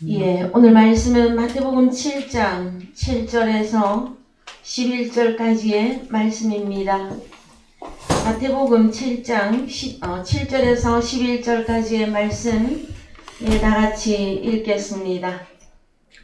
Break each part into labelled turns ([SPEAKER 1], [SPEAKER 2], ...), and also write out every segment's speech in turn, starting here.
[SPEAKER 1] 예, 오늘 말씀은 마태복음 7장 7절에서 11절까지의 말씀입니다. 마태복음 7장 7절에서 11절까지의 말씀 다같이 읽겠습니다.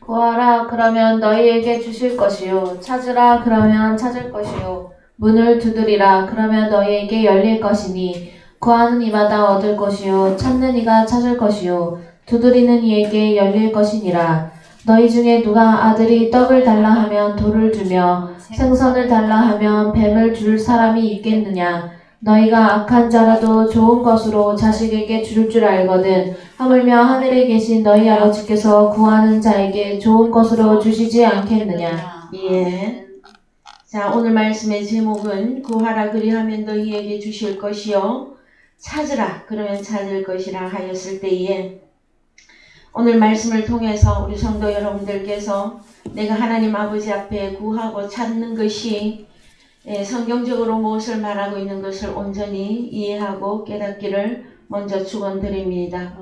[SPEAKER 2] 구하라 그러면 너희에게 주실 것이요 찾으라 그러면 찾을 것이요 문을 두드리라 그러면 너희에게 열릴 것이니 구하는 이마다 얻을 것이요 찾는 이가 찾을 것이요 두드리는 이에게 열릴 것이니라. 너희 중에 누가 아들이 떡을 달라 하면 돌을 주며 생선을 달라 하면 뱀을 줄 사람이 있겠느냐. 너희가 악한 자라도 좋은 것으로 자식에게 줄 줄 알거든 하물며 하늘에 계신 너희 아버지께서 구하는 자에게 좋은 것으로 주시지 않겠느냐.
[SPEAKER 1] 예. 자, 오늘 말씀의 제목은 구하라 그리하면 너희에게 주실 것이요 찾으라 그러면 찾을 것이라 하였을 때에 오늘 말씀을 통해서 우리 성도 여러분들께서 내가 하나님 아버지 앞에 구하고 찾는 것이 성경적으로 무엇을 말하고 있는 것을 온전히 이해하고 깨닫기를 먼저 축원드립니다.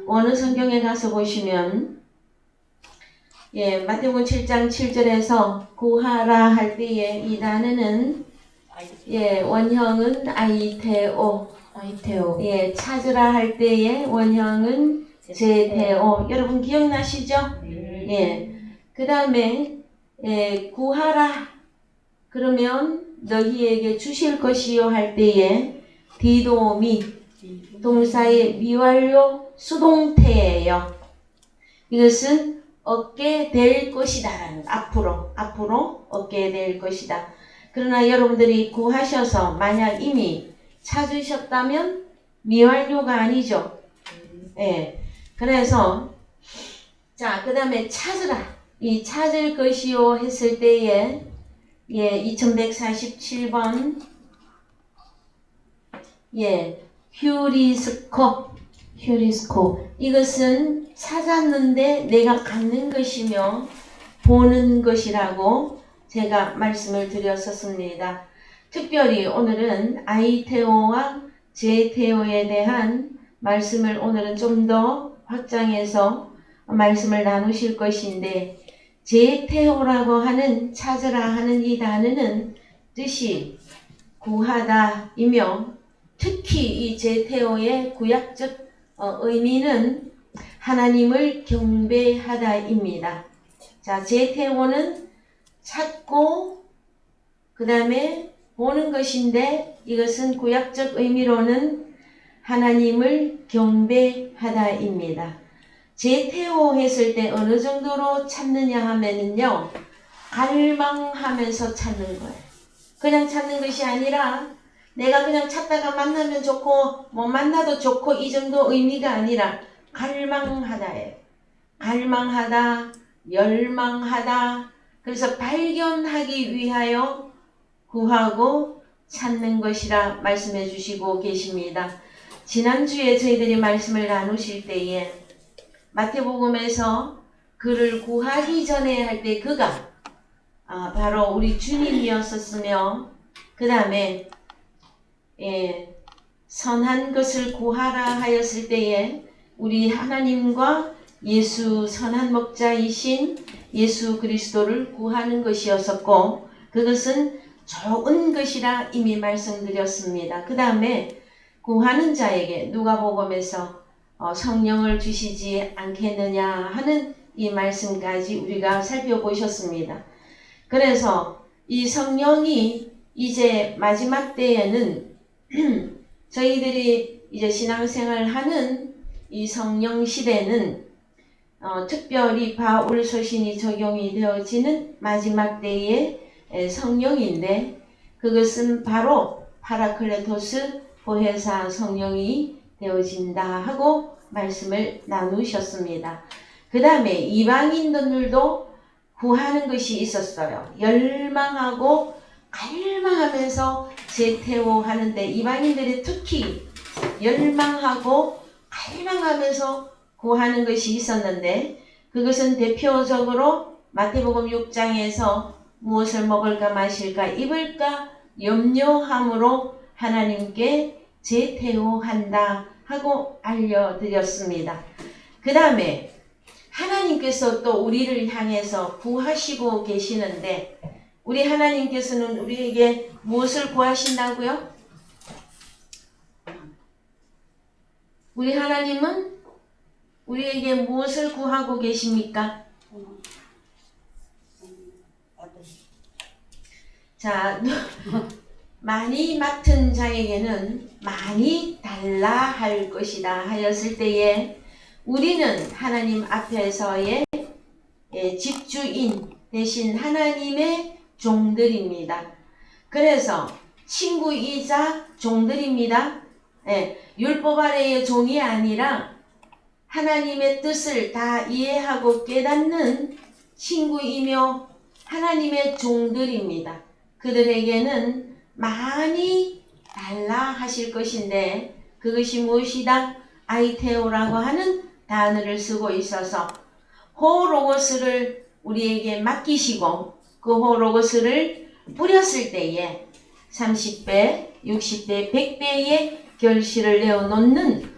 [SPEAKER 1] 어느 성경에 가서 보시면 마태복음 7장 7절에서 구하라 할 때에 이 단어는 원형은 아이테오, 찾으라 할 때의 원형은 제테오. 여러분 기억나시죠? 그 다음에 구하라 그러면 너희에게 주실 것이요 할 때에 디도미 동사의 미완료 수동태예요. 이것은 얻게 될 것이다라는 앞으로 얻게 될 것이다. 그러나 여러분들이 구하셔서 만약 이미 찾으셨다면 미완료가 아니죠. 그래서 자, 그 다음에 찾으라. 이 찾을 것이요 했을 때에 2147번 휴리스코 이것은 찾았는데 내가 갖는 것이며 보는 것이라고 제가 말씀을 드렸었습니다. 특별히 오늘은 아이테오와 제테오에 대한 말씀을 오늘은 좀 더 확장해서 말씀을 나누실 것인데 제테오라고 하는 찾으라 하는 이 단어는 뜻이 구하다이며 특히 이 제테오의 구약적 의미는 하나님을 경배하다입니다. 자, 제테오는 찾고 그 다음에 보는 것인데 이것은 구약적 의미로는 하나님을 경배하다입니다. 제테오 했을 때 어느 정도로 찾느냐 하면은요, 갈망하면서 찾는 거예요. 그냥 찾는 것이 아니라 내가 그냥 찾다가 만나면 좋고 못 만나도 좋고 이 정도 의미가 아니라 갈망하다예요. 갈망하다, 열망하다. 그래서 발견하기 위하여 구하고 찾는 것이라 말씀해 주시고 계십니다. 지난주에 저희들이 말씀을 나누실 때에 마태복음에서 그를 구하기 전에 할 때 그가 바로 우리 주님이었었으며 그 다음에 선한 것을 구하라 하였을 때에 우리 하나님과 예수 선한 목자이신 예수 그리스도를 구하는 것이었었고 그것은 좋은 것이라 이미 말씀드렸습니다. 그 다음에 구하는 자에게 누가복음에서 성령을 주시지 않겠느냐 하는 이 말씀까지 우리가 살펴보셨습니다. 그래서 이 성령이 이제 마지막 때에는 저희들이 이제 신앙생활 하는 이 성령 시대는 특별히 바울 서신이 적용이 되어지는 마지막 때의 성령인데 그것은 바로 파라클레토스 보혜사 성령이 되어진다 하고 말씀을 나누셨습니다. 그 다음에 이방인들도 구하는 것이 있었어요. 열망하고 갈망하면서 제테오 하는데 이방인들이 특히 열망하고 갈망하면서 구하는 것이 있었는데 그것은 대표적으로 마태복음 6장에서 무엇을 먹을까 마실까 입을까 염려함으로 하나님께 제테오한다 하고 알려드렸습니다. 그 다음에 하나님께서 또 우리를 향해서 구하시고 계시는데 우리 하나님께서는 우리에게 무엇을 구하신다고요? 우리 하나님은 우리에게 무엇을 구하고 계십니까? 자, 많이 맡은 자에게는 많이 달라 할 것이다 하였을 때에 우리는 하나님 앞에서의 집주인 대신 하나님의 종들입니다. 그래서 친구이자 종들입니다. 율법 아래의 종이 아니라 하나님의 뜻을 다 이해하고 깨닫는 친구이며 하나님의 종들입니다. 그들에게는 많이 달라 하실 것인데 그것이 무엇이다? 아이테오라고 하는 단어를 쓰고 있어서 호로고스를 우리에게 맡기시고 그 호로고스를 뿌렸을 때에 30배, 60배, 100배의 결실을 내어놓는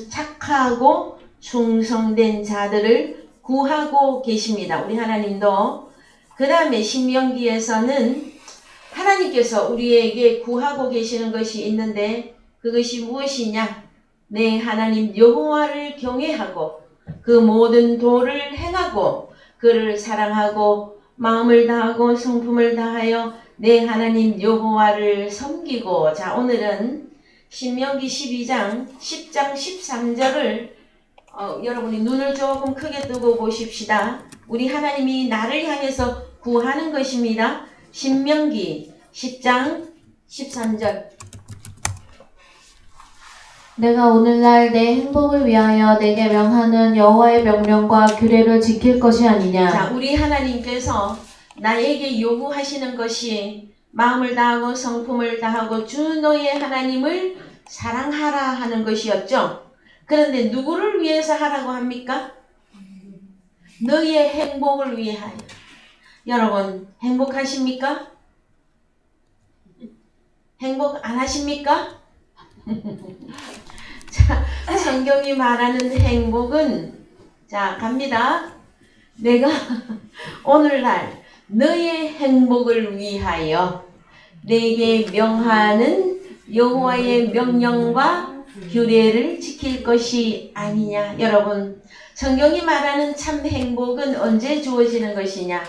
[SPEAKER 1] 착하고 충성된 자들을 구하고 계십니다. 우리 하나님도. 그 다음에 신명기에서는 하나님께서 우리에게 구하고 계시는 것이 있는데 그것이 무엇이냐? 내 하나님 여호와를 경외하고 그 모든 도를 행하고 그를 사랑하고 마음을 다하고 성품을 다하여 내 하나님 여호와를 섬기고. 자, 오늘은 신명기 12장 10장 13절을 여러분이 눈을 조금 크게 뜨고 보십시다. 우리 하나님이 나를 향해서 구하는 것입니다. 신명기 10장 13절.
[SPEAKER 2] 내가 오늘날 내 행복을 위하여 내게 명하는 여호와의 명령과 규례를 지킬 것이 아니냐.
[SPEAKER 1] 자, 우리 하나님께서 나에게 요구하시는 것이 마음을 다하고 성품을 다하고 주 너의 하나님을 사랑하라 하는 것이었죠. 그런데 누구를 위해서 하라고 합니까? 너의 행복을 위하여. 여러분 행복하십니까? 행복 안 하십니까? 자, 성경이 말하는 행복은 자, 갑니다. 내가 오늘날 너의 행복을 위하여 내게 명하는 여호와의 명령과 규례를 지킬 것이 아니냐. 여러분, 성경이 말하는 참 행복은 언제 주어지는 것이냐?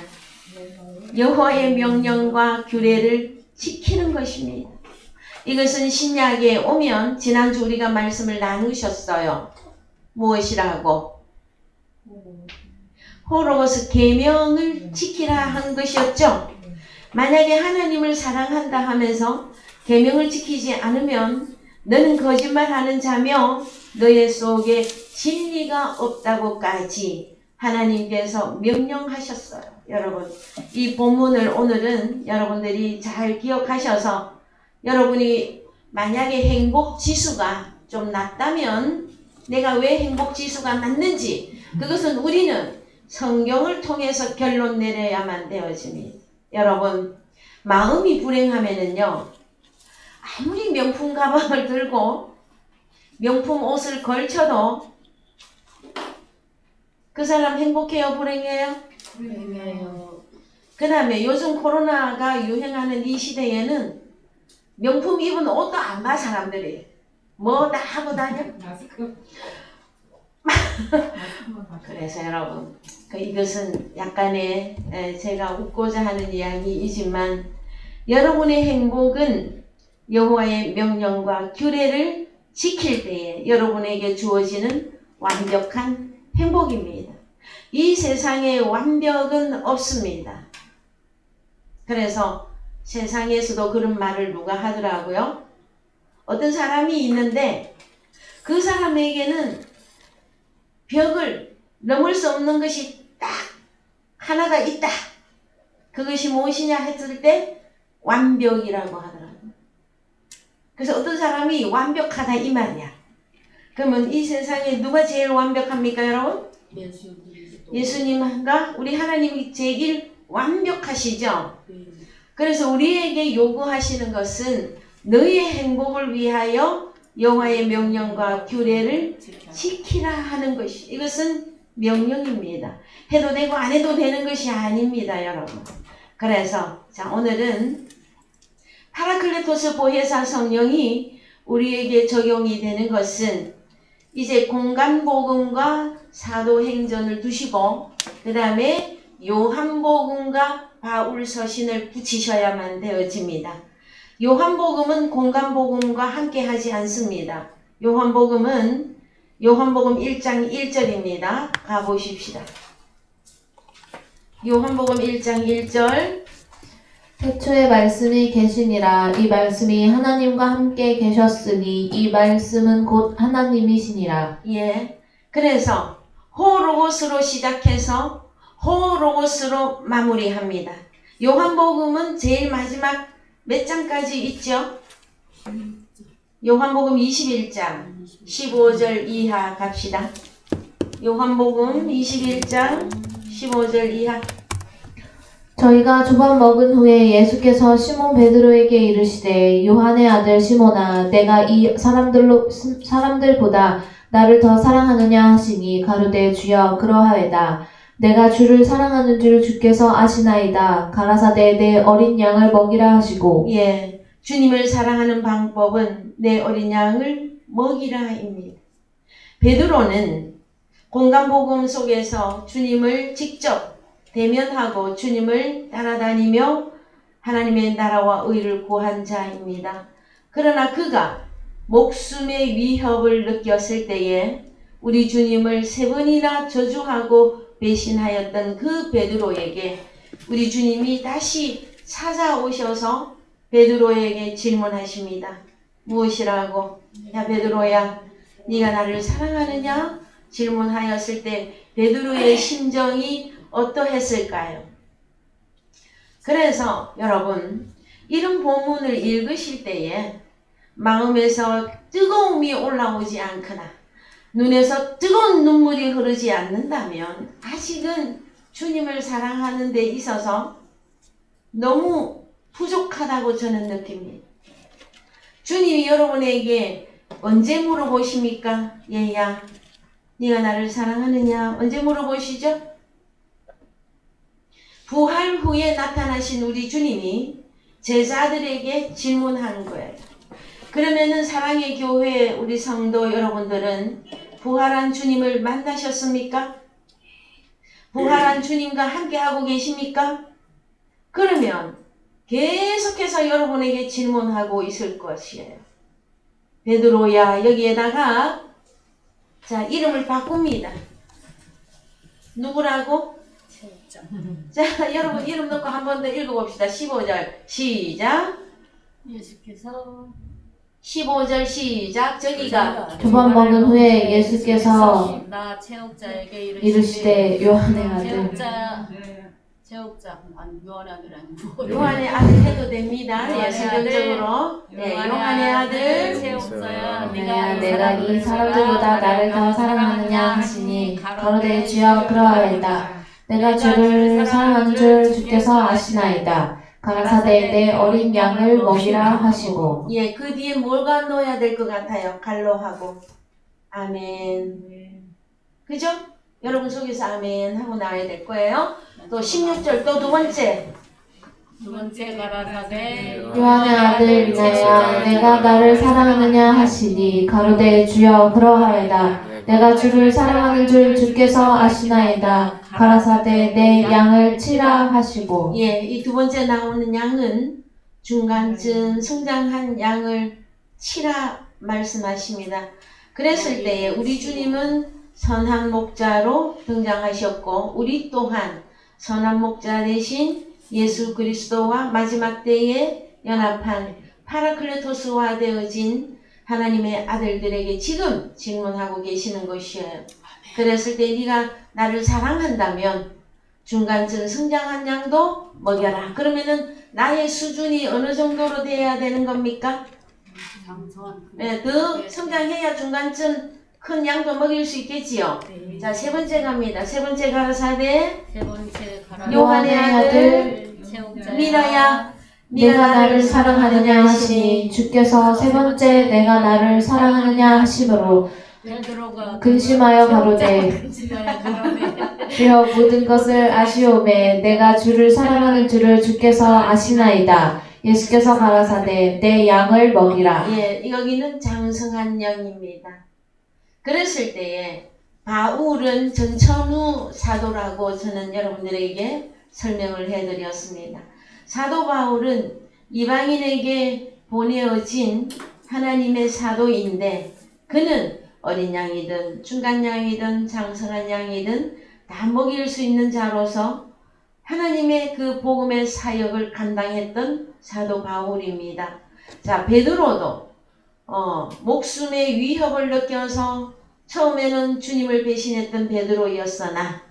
[SPEAKER 1] 여호와의 명령과 규례를 지키는 것입니다. 이것은 신약에 오면 지난주 우리가 말씀을 나누셨어요. 무엇이라고? 호로고스 계명을 지키라 한 것이었죠. 만약에 하나님을 사랑한다 하면서 계명을 지키지 않으면 너는 거짓말하는 자며 너의 속에 진리가 없다고까지 하나님께서 명령하셨어요. 여러분, 이 본문을 오늘은 여러분들이 잘 기억하셔서 여러분이 만약에 행복지수가 좀 낮다면 내가 왜 행복지수가 낮는지 그것은 우리는 성경을 통해서 결론 내려야만 되어집니다. 여러분, 마음이 불행하면은요, 아무리 명품 가방을 들고 명품 옷을 걸쳐도 그 사람 행복해요? 불행해요?
[SPEAKER 2] 불행해요.
[SPEAKER 1] 그 다음에 요즘 코로나가 유행하는 이 시대에는 명품 입은 옷도 안 봐, 사람들이. 뭐 다 하고 다녀? 그래서 여러분, 이것은 약간의 제가 웃고자 하는 이야기이지만 여러분의 행복은 여호와의 명령과 규례를 지킬 때에 여러분에게 주어지는 완벽한 행복입니다. 이 세상에 완벽은 없습니다. 그래서 세상에서도 그런 말을 누가 하더라고요. 어떤 사람이 있는데 그 사람에게는 벽을 넘을 수 없는 것이 딱 하나가 있다. 그것이 무엇이냐 했을 때 완벽이라고 하더라고요. 그래서 어떤 사람이 완벽하다 이 말이야. 그러면 이 세상에 누가 제일 완벽합니까, 여러분? 예수님과 우리 하나님이 제일 완벽하시죠? 그래서 우리에게 요구하시는 것은 너의 행복을 위하여 여호와의 명령과 규례를 지키라 하는 것이. 이것은 명령입니다. 해도 되고 안 해도 되는 것이 아닙니다, 여러분. 그래서 자, 오늘은 파라클레토스 보혜사 성령이 우리에게 적용이 되는 것은 이제 공간복음과 사도행전을 두시고 그 다음에 요한복음과 바울서신을 붙이셔야만 되어집니다. 요한복음은 공간복음과 함께 하지 않습니다. 요한복음 1장 1절입니다. 가보십시다. 요한복음 1장 1절.
[SPEAKER 2] 태초에 말씀이 계시니라. 이 말씀이 하나님과 함께 계셨으니 이 말씀은 곧 하나님이시니라.
[SPEAKER 1] 예. 그래서 호로고스로 시작해서 호로고스로 마무리합니다. 요한복음은 제일 마지막 몇 장까지 있죠? 요한복음 21장 15절 이하 갑시다. 요한복음 21장 15절 이하.
[SPEAKER 2] 저희가 조밥 먹은 후에 예수께서 시몬 베드로에게 이르시되 요한의 아들 시몬아 내가 이 사람들보다 나를 더 사랑하느냐 하시니 가로되 주여 그러하외다. 내가 주를 사랑하는 줄 주께서 아시나이다. 가라사대 내 어린 양을 먹이라 하시고.
[SPEAKER 1] 예, 주님을 사랑하는 방법은 내 어린 양을 먹이라입니다. 베드로는 공간복음 속에서 주님을 직접 대면하고 주님을 따라다니며 하나님의 나라와 의를 구한 자입니다. 그러나 그가 목숨의 위협을 느꼈을 때에 우리 주님을 3번이나 저주하고 배신하였던 그 베드로에게 우리 주님이 다시 찾아오셔서 베드로에게 질문하십니다. 무엇이라고? 야 베드로야, 네가 나를 사랑하느냐? 질문하였을 때 베드로의 심정이 어떠했을까요? 그래서 여러분 이런 본문을 읽으실 때에 마음에서 뜨거움이 올라오지 않거나 눈에서 뜨거운 눈물이 흐르지 않는다면 아직은 주님을 사랑하는 데 있어서 너무 부족하다고 저는 느낍니다. 주님이 여러분에게 언제 물어보십니까? 얘야, 네가 나를 사랑하느냐? 언제 물어보시죠? 부활 후에 나타나신 우리 주님이 제자들에게 질문하는 거예요. 그러면은 사랑의 교회 우리 성도 여러분들은 부활한 주님을 만나셨습니까? 부활한 주님과 함께 하고 계십니까? 그러면 계속해서 여러분에게 질문하고 있을 것이에요. 베드로야, 여기에다가 자 이름을 바꿉니다. 누구라고? 자 여러분 이름 넣고 한 번 더 읽어봅시다. 15절 시작.
[SPEAKER 3] 예수께서
[SPEAKER 1] 15절 시작. 저기가
[SPEAKER 2] 조밥 먹은 후에 예수께서
[SPEAKER 3] 나 체육자에게
[SPEAKER 2] 이르시되 요한의 아들
[SPEAKER 3] 체육자 아니 요한의 아들 아니고
[SPEAKER 1] 요한의 아들 해도 됩니다. 예,
[SPEAKER 3] 요한의
[SPEAKER 1] 성경적으로 요한의 아들
[SPEAKER 3] 체육자야
[SPEAKER 2] 내가 이 사람들보다 나를 더 사랑하느냐 하시니 가로되 주여 그러하이다. 내가 주를 사랑하는 줄 주께서 아시나이다. 가라사대 내 어린 양을 먹이라 하시고.
[SPEAKER 1] 예, 그 뒤에 뭘가 넣어야 될 것 같아요. 갈로하고 아멘. 그죠? 여러분 속에서 아멘 하고 나와야 될 거예요. 또 16절 또 두 번째
[SPEAKER 3] 가라사대
[SPEAKER 2] 요한의 아들 이나야 내가 나를 사랑하느냐 하시니 가로되 주여 그러하이다. 내가 주를 사랑하는 줄 주께서 아시나이다. 가라사대 내 양을 치라 하시고.
[SPEAKER 1] 예, 이 두 번째 나오는 양은 중간쯤 성장한 양을 치라 말씀하십니다. 그랬을 때에 우리 주님은 선한 목자로 등장하셨고 우리 또한 선한 목자 대신 예수 그리스도와 마지막 때에 연합한 파라클레토스화 되어진 하나님의 아들들에게 지금 질문하고 계시는 것이에요. 그랬을 때 네가 나를 사랑한다면 중간쯤 성장한 양도 먹여라. 그러면은 나의 수준이 어느 정도로 돼야 되는 겁니까? 네, 더 성장해야 중간쯤 큰 양도 먹일 수 있겠지요. 자, 세 번째 갑니다. 세 번째 가라사대 요한의 아들 미라야
[SPEAKER 2] 내가 나를 사랑하느냐 하시니 주께서 세 번째 내가 나를 사랑하느냐 하심으로
[SPEAKER 3] 베드로가
[SPEAKER 2] 근심하여 가로되
[SPEAKER 3] 근심하여 가로되
[SPEAKER 2] 주여 모든 것을 아시오매 내가 주를 사랑하는 줄을 주께서 아시나이다. 예수께서 가라사대 내 양을 먹이라.
[SPEAKER 1] 예, 여기는 장성한 영입니다. 그랬을 때에 바울은 전천후 사도라고 저는 여러분들에게 설명을 해드렸습니다. 사도 바울은 이방인에게 보내어진 하나님의 사도인데 그는 어린 양이든 중간 양이든 장성한 양이든 다 먹일 수 있는 자로서 하나님의 그 복음의 사역을 감당했던 사도 바울입니다. 자, 베드로도 목숨의 위협을 느껴서 처음에는 주님을 배신했던 베드로였으나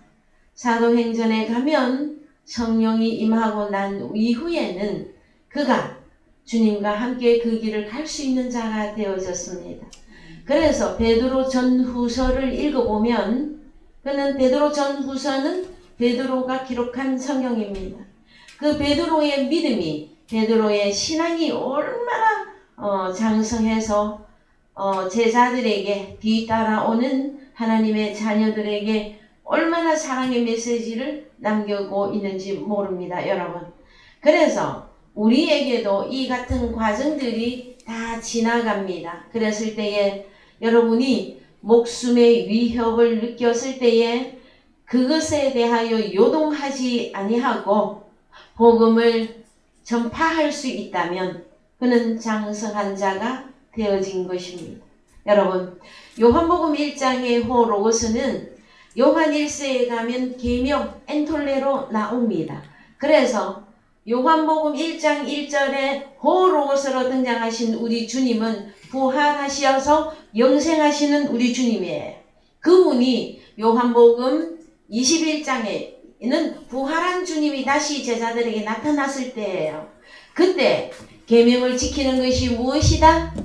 [SPEAKER 1] 사도행전에 가면 성령이 임하고 난 이후에는 그가 주님과 함께 그 길을 갈 수 있는 자가 되어졌습니다. 그래서 베드로 전후서를 읽어보면 그는 베드로 전후서는 베드로가 기록한 성경입니다. 그 베드로의 믿음이 베드로의 신앙이 얼마나 장성해서 제자들에게 뒤따라오는 하나님의 자녀들에게 얼마나 사랑의 메시지를 남기고 있는지 모릅니다, 여러분. 그래서 우리에게도 이 같은 과정들이 다 지나갑니다. 그랬을 때에 여러분이 목숨의 위협을 느꼈을 때에 그것에 대하여 요동하지 아니하고 복음을 전파할 수 있다면 그는 장성한 자가 되어진 것입니다. 여러분, 요한복음 1장의 호로고스는 요한 1세에 가면 계명 엔톨레로 나옵니다. 그래서 요한복음 1장 1절에 호로고스로 등장하신 우리 주님은 부활하시어서 영생하시는 우리 주님이에요. 그분이 요한복음 21장에는 부활한 주님이 다시 제자들에게 나타났을 때예요. 그때 계명을 지키는 것이 무엇이다?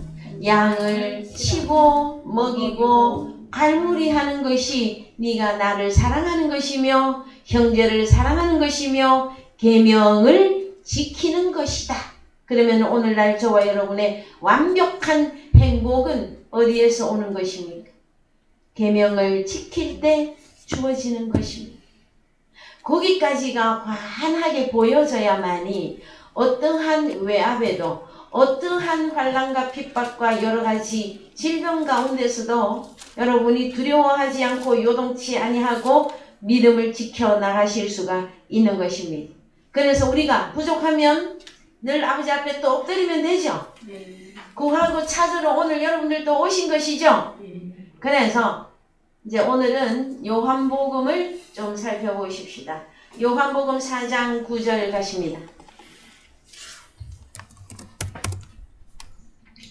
[SPEAKER 1] 양을 치고 먹이고 갈무리하는 것이 네가 나를 사랑하는 것이며 형제를 사랑하는 것이며 계명을 지키는 것이다. 그러면 오늘날 저와 여러분의 완벽한 행복은 어디에서 오는 것입니까? 계명을 지킬 때 주어지는 것입니다. 거기까지가 환하게 보여져야만이 어떠한 외압에도 어떠한 환난과 핍박과 여러가지 질병 가운데서도 여러분이 두려워하지 않고 요동치 아니하고 믿음을 지켜나가실 수가 있는 것입니다. 그래서 우리가 부족하면 늘 아버지 앞에 또 엎드리면 되죠. 구하고 찾으러 오늘 여러분들도 오신 것이죠. 그래서 이제 오늘은 요한복음을 좀 살펴보십시다. 요한복음 4장 9절 가십니다.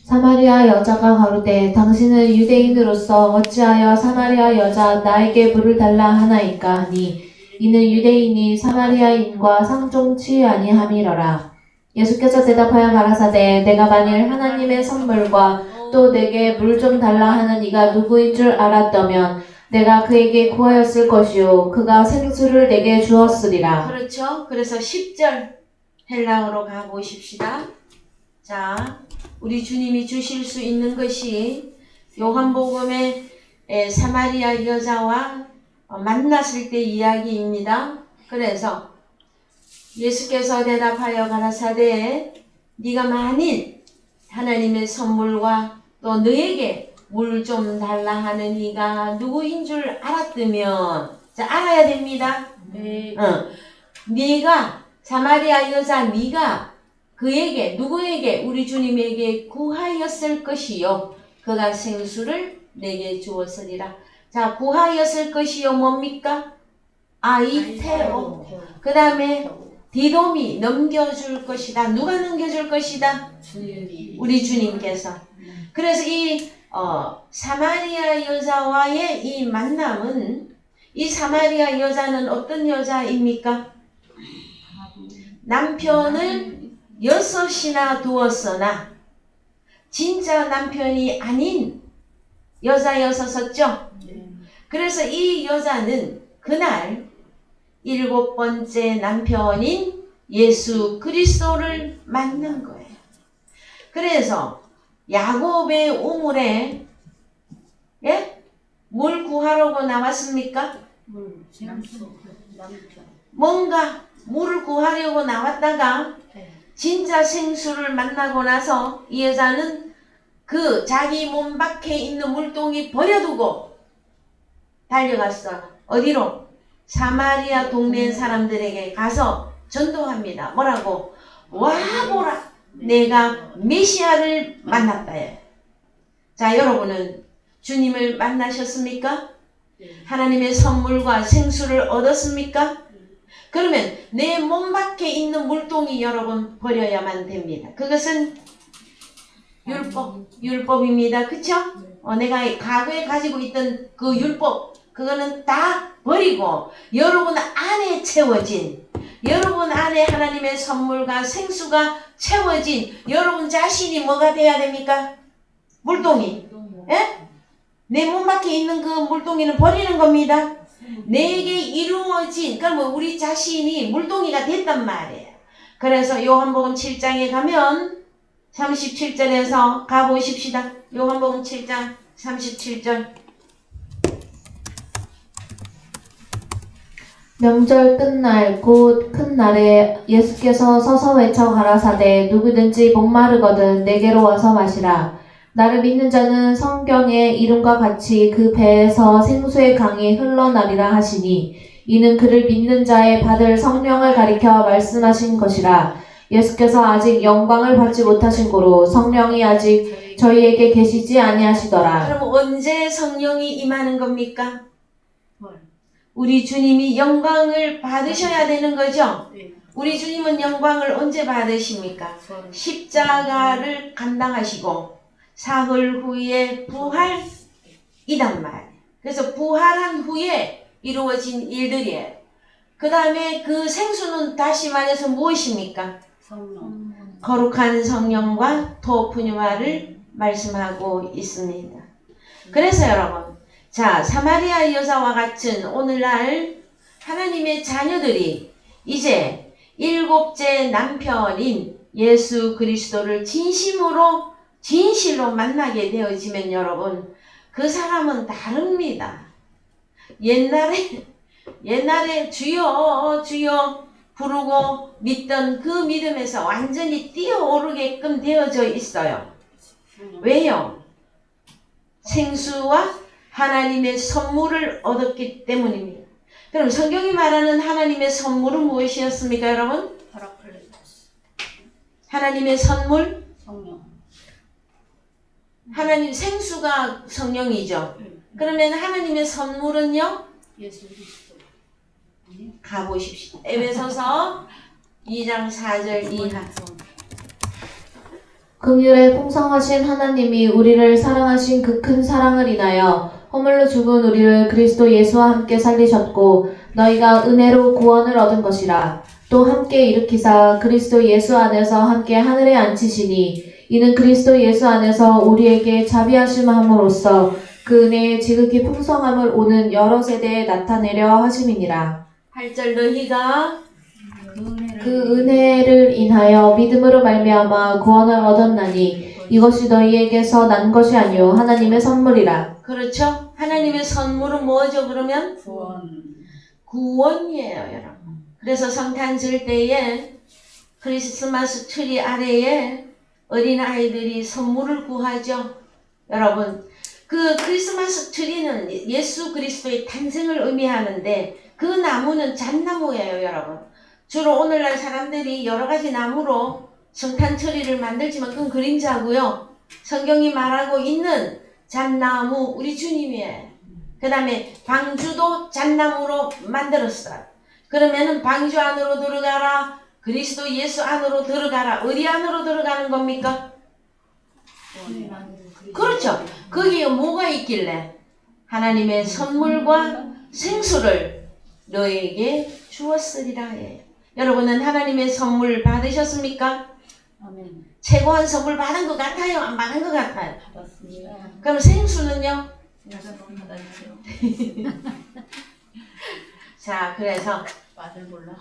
[SPEAKER 2] 사마리아 여자가 가로되 당신은 유대인으로서 어찌하여 사마리아 여자 나에게 물을 달라 하나이까 하니 이는 유대인이 사마리아인과 상종치 아니함이러라. 예수께서 대답하여 가라사대 내가 만일 하나님의 선물과 또 내게 물 좀 달라 하는 이가 누구인 줄 알았다면 내가 그에게 구하였을 것이요 그가 생수를 내게 주었으리라.
[SPEAKER 1] 그렇죠. 그래서 10절 헬라어로 가보십시다. 자, 우리 주님이 주실 수 있는 것이 요한복음의 사마리아 여자와 만났을 때 이야기입니다. 그래서 예수께서 대답하여 가라사대 네가 만일 하나님의 선물과 또 너에게 물 좀 달라 하는 이가 누구인 줄 알았다면 자, 알아야 됩니다.
[SPEAKER 3] 네.
[SPEAKER 1] 네가 사마리아 여자 네가 그에게 누구에게 우리 주님에게 구하였을 것이요 그가 생수를 내게 주었으리라. 자, 구하였을 것이요 뭡니까? 아이테오. 그 다음에 디돔이 넘겨줄 것이다. 누가 넘겨줄 것이다?
[SPEAKER 3] 주님이
[SPEAKER 1] 우리 주님께서. 그래서 이 사마리아 여자와의 이 만남은 이 사마리아 여자는 어떤 여자입니까? 남편을 6이나 두었으나 진짜 남편이 아닌 여자였었죠. 그래서 이 여자는 그날 7번째 남편인 예수 그리스도를 만난 거예요. 그래서 야곱의 우물에 예? 뭘 구하려고 나왔습니까?
[SPEAKER 3] 물, 생수, 남편.
[SPEAKER 1] 뭔가 물을 구하려고 나왔다가 진짜 생수를 만나고 나서 이 여자는 그 자기 몸 밖에 있는 물동이 버려두고 달려갔어. 어디로? 사마리아 동네 사람들에게 가서 전도합니다. 뭐라고? 와보라, 내가 메시아를 만났다. 자, 여러분은 주님을 만나셨습니까? 하나님의 선물과 생수를 얻었습니까? 그러면 내 몸 밖에 있는 물동이 여러분 버려야만 됩니다. 그것은 율법입니다. 그쵸? 내가 과거에 가지고 있던 그 율법, 그거는 다 버리고 여러분 안에 채워진, 여러분 안에 하나님의 선물과 생수가 채워진 여러분 자신이 뭐가 돼야 됩니까? 물동이. 예? 내 몸 밖에 있는 그 물동이는 버리는 겁니다. 내게 이루어진, 그러면 우리 자신이 물동이가 됐단 말이에요. 그래서 요한복음 7장에 가면 37절에서 가보십시다. 요한복음 7장 37절.
[SPEAKER 2] 명절 끝날 곧 큰 날에 예수께서 서서 외쳐 가라사대 누구든지 목마르거든 내게로 와서 마시라. 나를 믿는 자는 성경의 이름과 같이 그 배에서 생수의 강이 흘러나리라 하시니 이는 그를 믿는 자의 받을 성령을 가리켜 말씀하신 것이라. 예수께서 아직 영광을 받지 못하신 고로 성령이 아직 저희에게 계시지 아니하시더라.
[SPEAKER 1] 그럼 언제 성령이 임하는 겁니까? 우리 주님이 영광을 받으셔야 되는 거죠? 우리 주님은 영광을 언제 받으십니까? 십자가를 감당하시고 사흘 후에 부활이단 말이에요. 그래서 부활한 후에 이루어진 일들이에요. 그 다음에 그 생수는 다시 말해서 무엇입니까?
[SPEAKER 3] 성령.
[SPEAKER 1] 거룩한 성령과 토프뉴마를 말씀하고 있습니다. 그래서 여러분, 자, 사마리아 여자와 같은 오늘날 하나님의 자녀들이 이제 일곱째 남편인 예수 그리스도를 진실로 만나게 되어지면 여러분, 그 사람은 다릅니다. 옛날에 주여 주여 부르고 믿던 그 믿음에서 완전히 뛰어오르게끔 되어져 있어요. 왜요? 생수와 하나님의 선물을 얻었기 때문입니다. 그럼 성경이 말하는 하나님의 선물은 무엇이었습니까, 여러분?
[SPEAKER 3] 파라클레토스.
[SPEAKER 1] 하나님의 선물?
[SPEAKER 3] 성령.
[SPEAKER 1] 하나님 생수가 성령이죠. 그러면 하나님의 선물은요?
[SPEAKER 3] 예수 그리스도.
[SPEAKER 1] 가보십시오. 에베소서 2장 4절 이하.
[SPEAKER 2] 긍휼에 풍성하신 하나님이 우리를 사랑하신 그 큰 사랑을 인하여 허물로 죽은 우리를 그리스도 예수와 함께 살리셨고 너희가 은혜로 구원을 얻은 것이라. 또 함께 일으키사 그리스도 예수 안에서 함께 하늘에 앉히시니 이는 그리스도 예수 안에서 우리에게 자비하심함으로써 그 은혜의 지극히 풍성함을 오는 여러 세대에 나타내려 하심이니라.
[SPEAKER 1] 8절 너희가
[SPEAKER 2] 그 은혜를 인하여 믿음으로 말미암아 구원을 얻었나니 이것이 너희에게서 난 것이 아니요 하나님의 선물이라.
[SPEAKER 1] 그렇죠? 하나님의 선물은 뭐죠 그러면? 구원이에요 여러분. 그래서 성탄절 때에 크리스마스 트리 아래에 어린아이들이 선물을 구하죠. 여러분, 그 크리스마스 트리는 예수 그리스도의 탄생을 의미하는데 그 나무는 잣나무예요 여러분. 주로 오늘날 사람들이 여러가지 나무로 성탄 트리를 만들지만 그건 그림자고요. 성경이 말하고 있는 잣나무 우리 주님이에요. 그 다음에 방주도 잣나무로 만들었어요. 그러면은 방주 안으로 들어가라, 그리스도 예수 안으로 들어가라. 어디 안으로 들어가는 겁니까? 그렇죠. 거기에 뭐가 있길래? 하나님의 선물과 생수를 너에게 주었으리라 해요. 여러분은 하나님의 선물 받으셨습니까?
[SPEAKER 3] 아멘.
[SPEAKER 1] 최고한 선물 받은 것 같아요? 안 받은 것 같아요?
[SPEAKER 3] 받았습니다.
[SPEAKER 1] 그럼 생수는요?
[SPEAKER 3] 받았어요.
[SPEAKER 1] 자, 그래서
[SPEAKER 3] 맛을 몰라.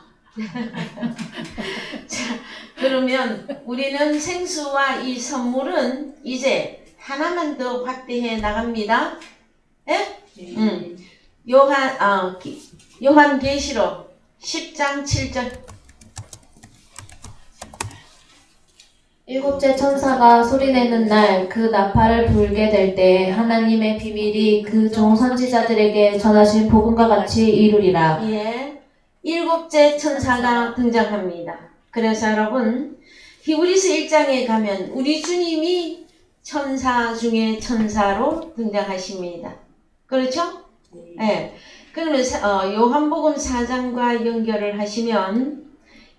[SPEAKER 1] 자, 그러면 우리는 생수와 이 선물은 이제 하나만 더 확대해 나갑니다. 예?
[SPEAKER 3] 네.
[SPEAKER 1] 요한계시록 10장 7절.
[SPEAKER 2] 일곱째 천사가 소리내는 날 그 나팔을 불게 될 때 하나님의 비밀이 그 종 선지자들에게 전하신 복음과 같이 이루리라.
[SPEAKER 1] 예. 일곱째 천사가 등장합니다. 그래서 여러분, 히브리서 1장에 가면 우리 주님이 천사 중에 천사로 등장하십니다. 그렇죠? 예. 그러면 요한복음 4장과 연결을 하시면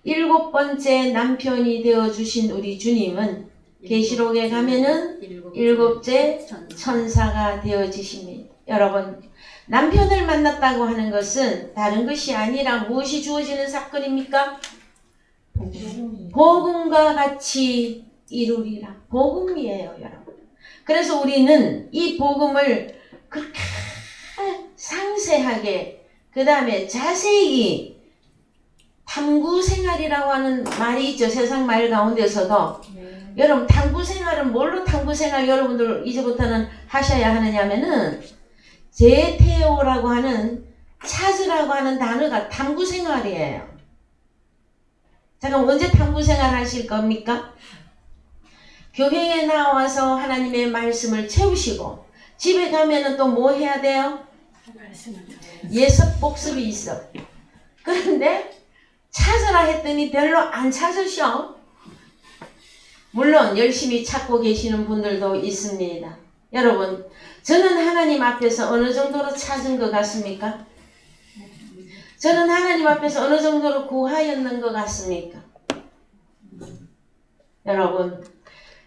[SPEAKER 1] 일곱 번째 남편이 되어 주신 우리 주님은 계시록에 가면은 일곱째 천사가 되어지십니다. 여러분, 남편을 만났다고 하는 것은 다른 것이 아니라 무엇이 주어지는 사건입니까? 복음과 같이 이루리라. 복음이에요, 여러분. 그래서 우리는 이 복음을 그렇게 상세하게, 그 다음에 자세히 탐구 생활이라고 하는 말이 있죠. 세상 말 가운데서도. 여러분, 탐구 생활은 뭘로 탐구 생활 여러분들 이제부터는 하셔야 하느냐면은 제테오라고 하는 찾으라고 하는 단어가 탐구 생활이에요. 잠깐, 언제 탐구 생활 하실 겁니까? 교회에 나와서 하나님의 말씀을 채우시고 집에 가면은 또 뭐 해야 돼요? 예습 복습이 있어. 그런데 찾으라 했더니 별로 안 찾으셔. 물론 열심히 찾고 계시는 분들도 있습니다. 여러분, 저는 하나님 앞에서 어느 정도로 찾은 것 같습니까? 저는 하나님 앞에서 어느 정도로 구하였는 것 같습니까? 여러분,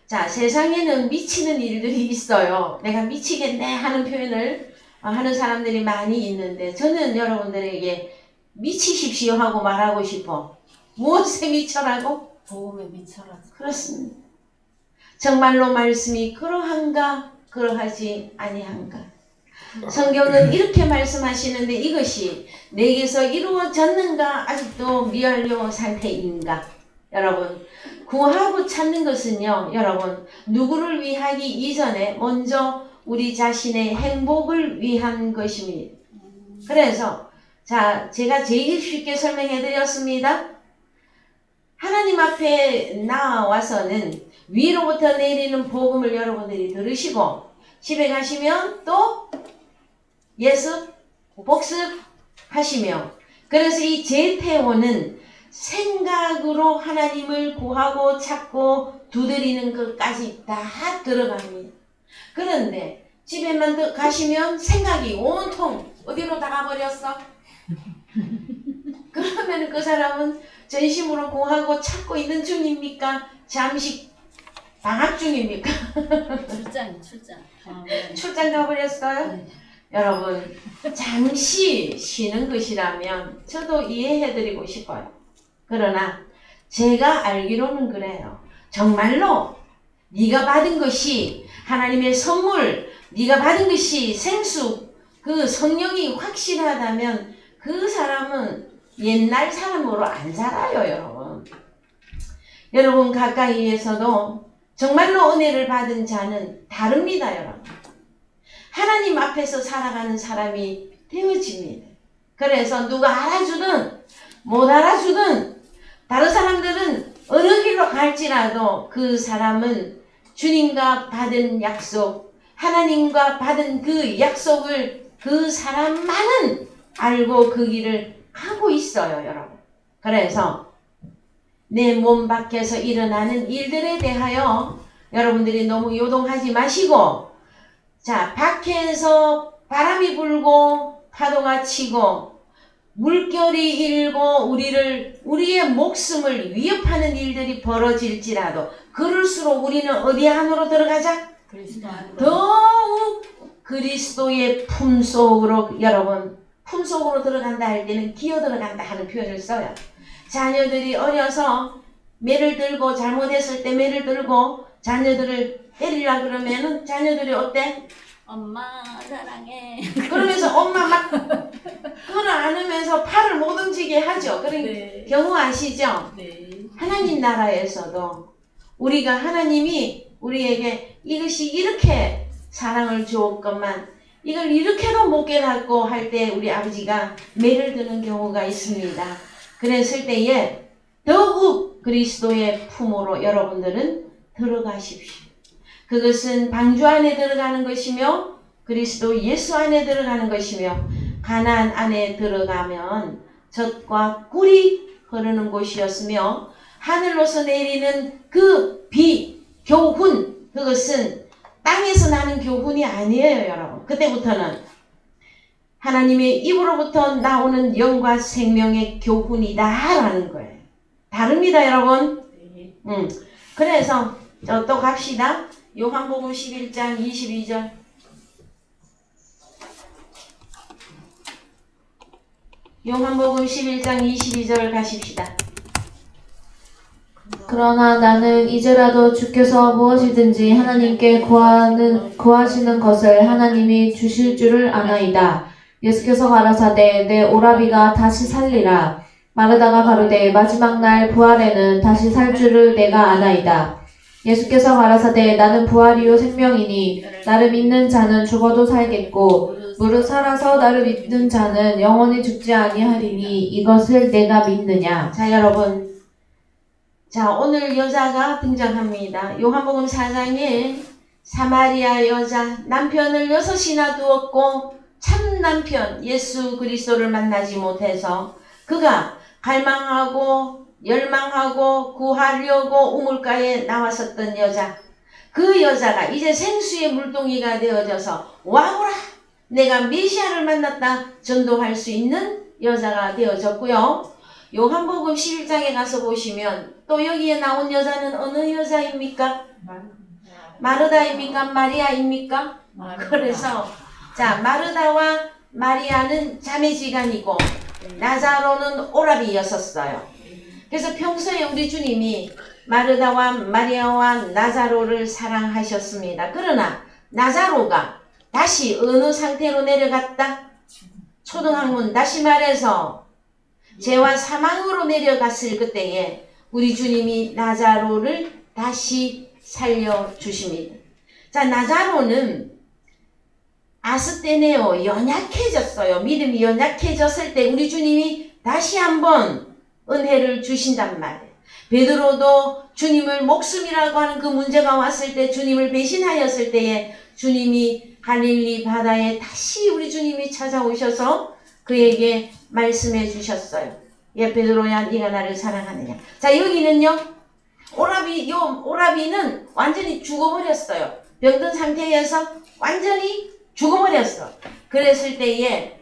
[SPEAKER 1] 자, 세상에는 미치는 일들이 있어요. 내가 미치겠네 하는 표현을 하는 사람들이 많이 있는데, 저는 여러분들에게 미치십시오 하고 말하고 싶어. 무엇에 미쳐라고?
[SPEAKER 3] 복음에 미쳐라.
[SPEAKER 1] 그렇습니다. 정말로 말씀이 그러한가 그러하지 아니한가. 성경은 이렇게 말씀하시는데 이것이 내게서 이루어졌는가, 아직도 미완료 상태인가. 여러분, 구하고 찾는 것은요, 여러분, 누구를 위하기 이전에 먼저 우리 자신의 행복을 위한 것입니다. 그래서 자, 제가 제일 쉽게 설명해 드렸습니다. 하나님 앞에 나와서는 위로부터 내리는 복음을 여러분들이 들으시고 집에 가시면 또 예습, 복습 하시며, 그래서 이 제태오는 생각으로 하나님을 구하고 찾고 두드리는 것까지 다 들어갑니다. 그런데 집에만 가시면 생각이 온통 어디로 다 가버렸어? 그러면 그 사람은 전심으로 구하고 찾고 있는 중입니까? 잠시 방학 중입니까?
[SPEAKER 3] 출장. 네.
[SPEAKER 1] 출장 가버렸어요?
[SPEAKER 3] 네.
[SPEAKER 1] 여러분, 잠시 쉬는 것이라면 저도 이해해드리고 싶어요. 그러나 제가 알기로는 그래요. 정말로 네가 받은 것이 하나님의 선물, 네가 받은 것이 생수, 그 성령이 확실하다면 그 사람은 옛날 사람으로 안 살아요, 여러분. 여러분 가까이에서도 정말로 은혜를 받은 자는 다릅니다, 여러분. 하나님 앞에서 살아가는 사람이 되어집니다. 그래서 누가 알아주든 못 알아주든 다른 사람들은 어느 길로 갈지라도 그 사람은 주님과 받은 약속, 하나님과 받은 그 약속을 그 사람만은 알고 그 길을 가고 있어요, 여러분. 그래서 내 몸 밖에서 일어나는 일들에 대하여 여러분들이 너무 요동하지 마시고, 자, 밖에서 바람이 불고 파도가 치고 물결이 일고 우리의 목숨을 위협하는 일들이 벌어질지라도 그럴수록 우리는 어디 안으로 들어가자?
[SPEAKER 3] 그리스도 안으로.
[SPEAKER 1] 더욱 그리스도의 품속으로, 여러분, 품속으로 들어간다 할 때는 기어 들어간다 하는 표현을 써요. 자녀들이 어려서 매를 들고 잘못했을 때 매를 들고 자녀들을 때리려 그러면은 자녀들이 어때?
[SPEAKER 3] 엄마 사랑해.
[SPEAKER 1] 그러면서 엄마 막 끌어안으면서 팔을 못 움직이게 하죠. 그런
[SPEAKER 3] 네.
[SPEAKER 1] 경우 아시죠?
[SPEAKER 3] 네.
[SPEAKER 1] 하나님 나라에서도 우리가 하나님이 우리에게 이것이 이렇게 사랑을 주었건만 이걸 이렇게도 못 깨닫고 할 때 우리 아버지가 매를 드는 경우가 있습니다. 그랬을 때에 더욱 그리스도의 품으로 여러분들은 들어가십시오. 그것은 방주 안에 들어가는 것이며 그리스도 예수 안에 들어가는 것이며 가나안 안에 들어가면 젖과 꿀이 흐르는 곳이었으며 하늘로서 내리는 그 비, 교훈, 그것은 땅에서 나는 교훈이 아니에요, 여러분. 그때부터는 하나님의 입으로부터 나오는 영과 생명의 교훈이다라는 거예요. 다릅니다, 여러분. 그래서 또 갑시다. 요한복음 11장 22절. 요한복음 11장 22절 가십시다.
[SPEAKER 2] 그러나 나는 이제라도 주께서 무엇이든지 하나님께 구하시는 것을 하나님이 주실 줄을 아나이다. 예수께서 가라사대 내 오라비가 다시 살리라. 마르다가 가로되 마지막 날 부활에는 다시 살 줄을 내가 아나이다. 예수께서 가라사대 나는 부활이요 생명이니 나를 믿는 자는 죽어도 살겠고 무릇 살아서 나를 믿는 자는 영원히 죽지 아니하리니 이것을 내가 믿느냐.
[SPEAKER 1] 자, 여러분. 자, 오늘 여자가 등장합니다. 요한복음 4장에 사마리아 여자, 남편을 6이나 두었고 참 남편 예수 그리스도를 만나지 못해서 그가 갈망하고 열망하고 구하려고 우물가에 나왔었던 여자, 그 여자가 이제 생수의 물동이가 되어져서 와보라, 내가 메시아를 만났다 전도할 수 있는 여자가 되어졌고요. 요한복음 11장에 가서 보시면 또 여기에 나온 여자는 어느 여자입니까? 마르다입니까? 마리아입니까? 그래서 자, 마르다와 마리아는 자매지간이고 나자로는 오라비였었어요. 그래서 평소에 우리 주님이 마르다와 마리아와 나자로를 사랑하셨습니다. 그러나 나자로가 다시 어느 상태로 내려갔다? 초등학문, 다시 말해서 죄와 사망으로 내려갔을 그때에 우리 주님이 나자로를 다시 살려주십니다. 자, 나자로는 아스테네오, 연약해졌어요. 믿음이 연약해졌을 때 우리 주님이 다시 한번 은혜를 주신단 말이에요. 베드로도 주님을 목숨이라고 하는 그 문제가 왔을 때, 주님을 배신하였을 때에 주님이 갈릴리 바다에 다시 우리 주님이 찾아오셔서 그에게 말씀해 주셨어요. 예, 베드로야, 네가 나를 사랑하느냐. 자, 여기는요, 오라비는 완전히 죽어버렸어요. 병든 상태에서 완전히 죽어버렸어. 그랬을 때에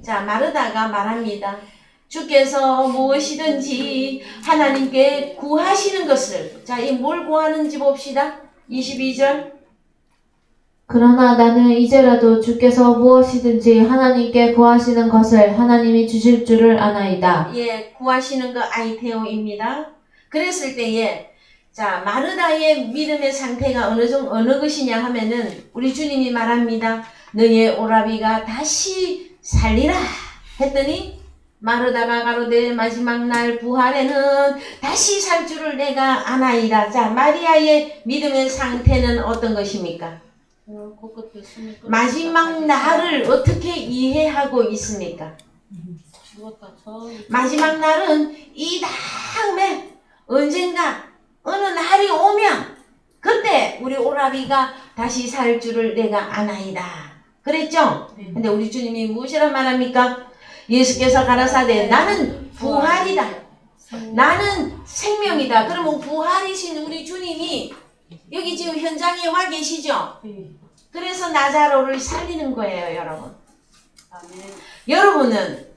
[SPEAKER 1] 자, 마르다가 말합니다. 주께서 무엇이든지 하나님께 구하시는 것을, 자, 이 뭘 구하는지 봅시다. 22절.
[SPEAKER 2] 그러나 나는 이제라도 주께서 무엇이든지 하나님께 구하시는 것을 하나님이 주실 줄을 아나이다.
[SPEAKER 1] 예, 구하시는 거 아이테오입니다. 그랬을 때에 자, 마르다의 믿음의 상태가 어느 것이냐 하면은 우리 주님이 말합니다. 너의 오라비가 다시 살리라 했더니 마르다가 가로되 마지막 날 부활에는 다시 살 줄을 내가 아나이다. 자, 마리아의 믿음의 상태는 어떤 것입니까? 마지막 날을 어떻게 이해하고 있습니까? 마지막 날은 이 다음에 언젠가 어느 날이 오면 그때 우리 오라비가 다시 살 줄을 내가 아나이다. 그랬죠? 근데 우리 주님이 무엇이란 말합니까? 예수께서 가라사대 나는 부활이다. 나는 생명이다. 그러면 부활이신 우리 주님이 여기 지금 현장에 와 계시죠? 그래서 나자로를 살리는 거예요, 여러분. 여러분은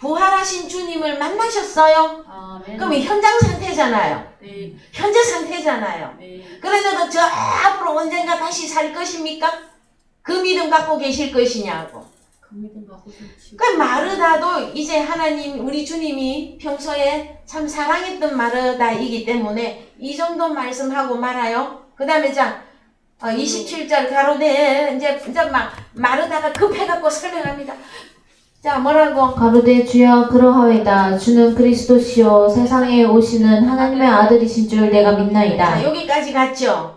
[SPEAKER 1] 부활하신 주님을 만나셨어요? 그럼 현장 상태잖아요. 현재 상태잖아요. 그런데도 저 앞으로 언젠가 다시 살 것입니까? 그 믿음 갖고 계실 것이냐고. 그 마르다도 이제 하나님, 우리 주님이 평소에 참 사랑했던 마르다이기 때문에 이 정도 말씀하고 말아요. 그 다음에 자, 27절 가로되 이제 막 마르다가 급해갖고 설명합니다. 자, 뭐라고?
[SPEAKER 2] 가로되 주여 그러하외다. 주는 그리스도시요 세상에 오시는 하나님의 아들이신 줄 내가 믿나이다.
[SPEAKER 1] 자, 여기까지 갔죠?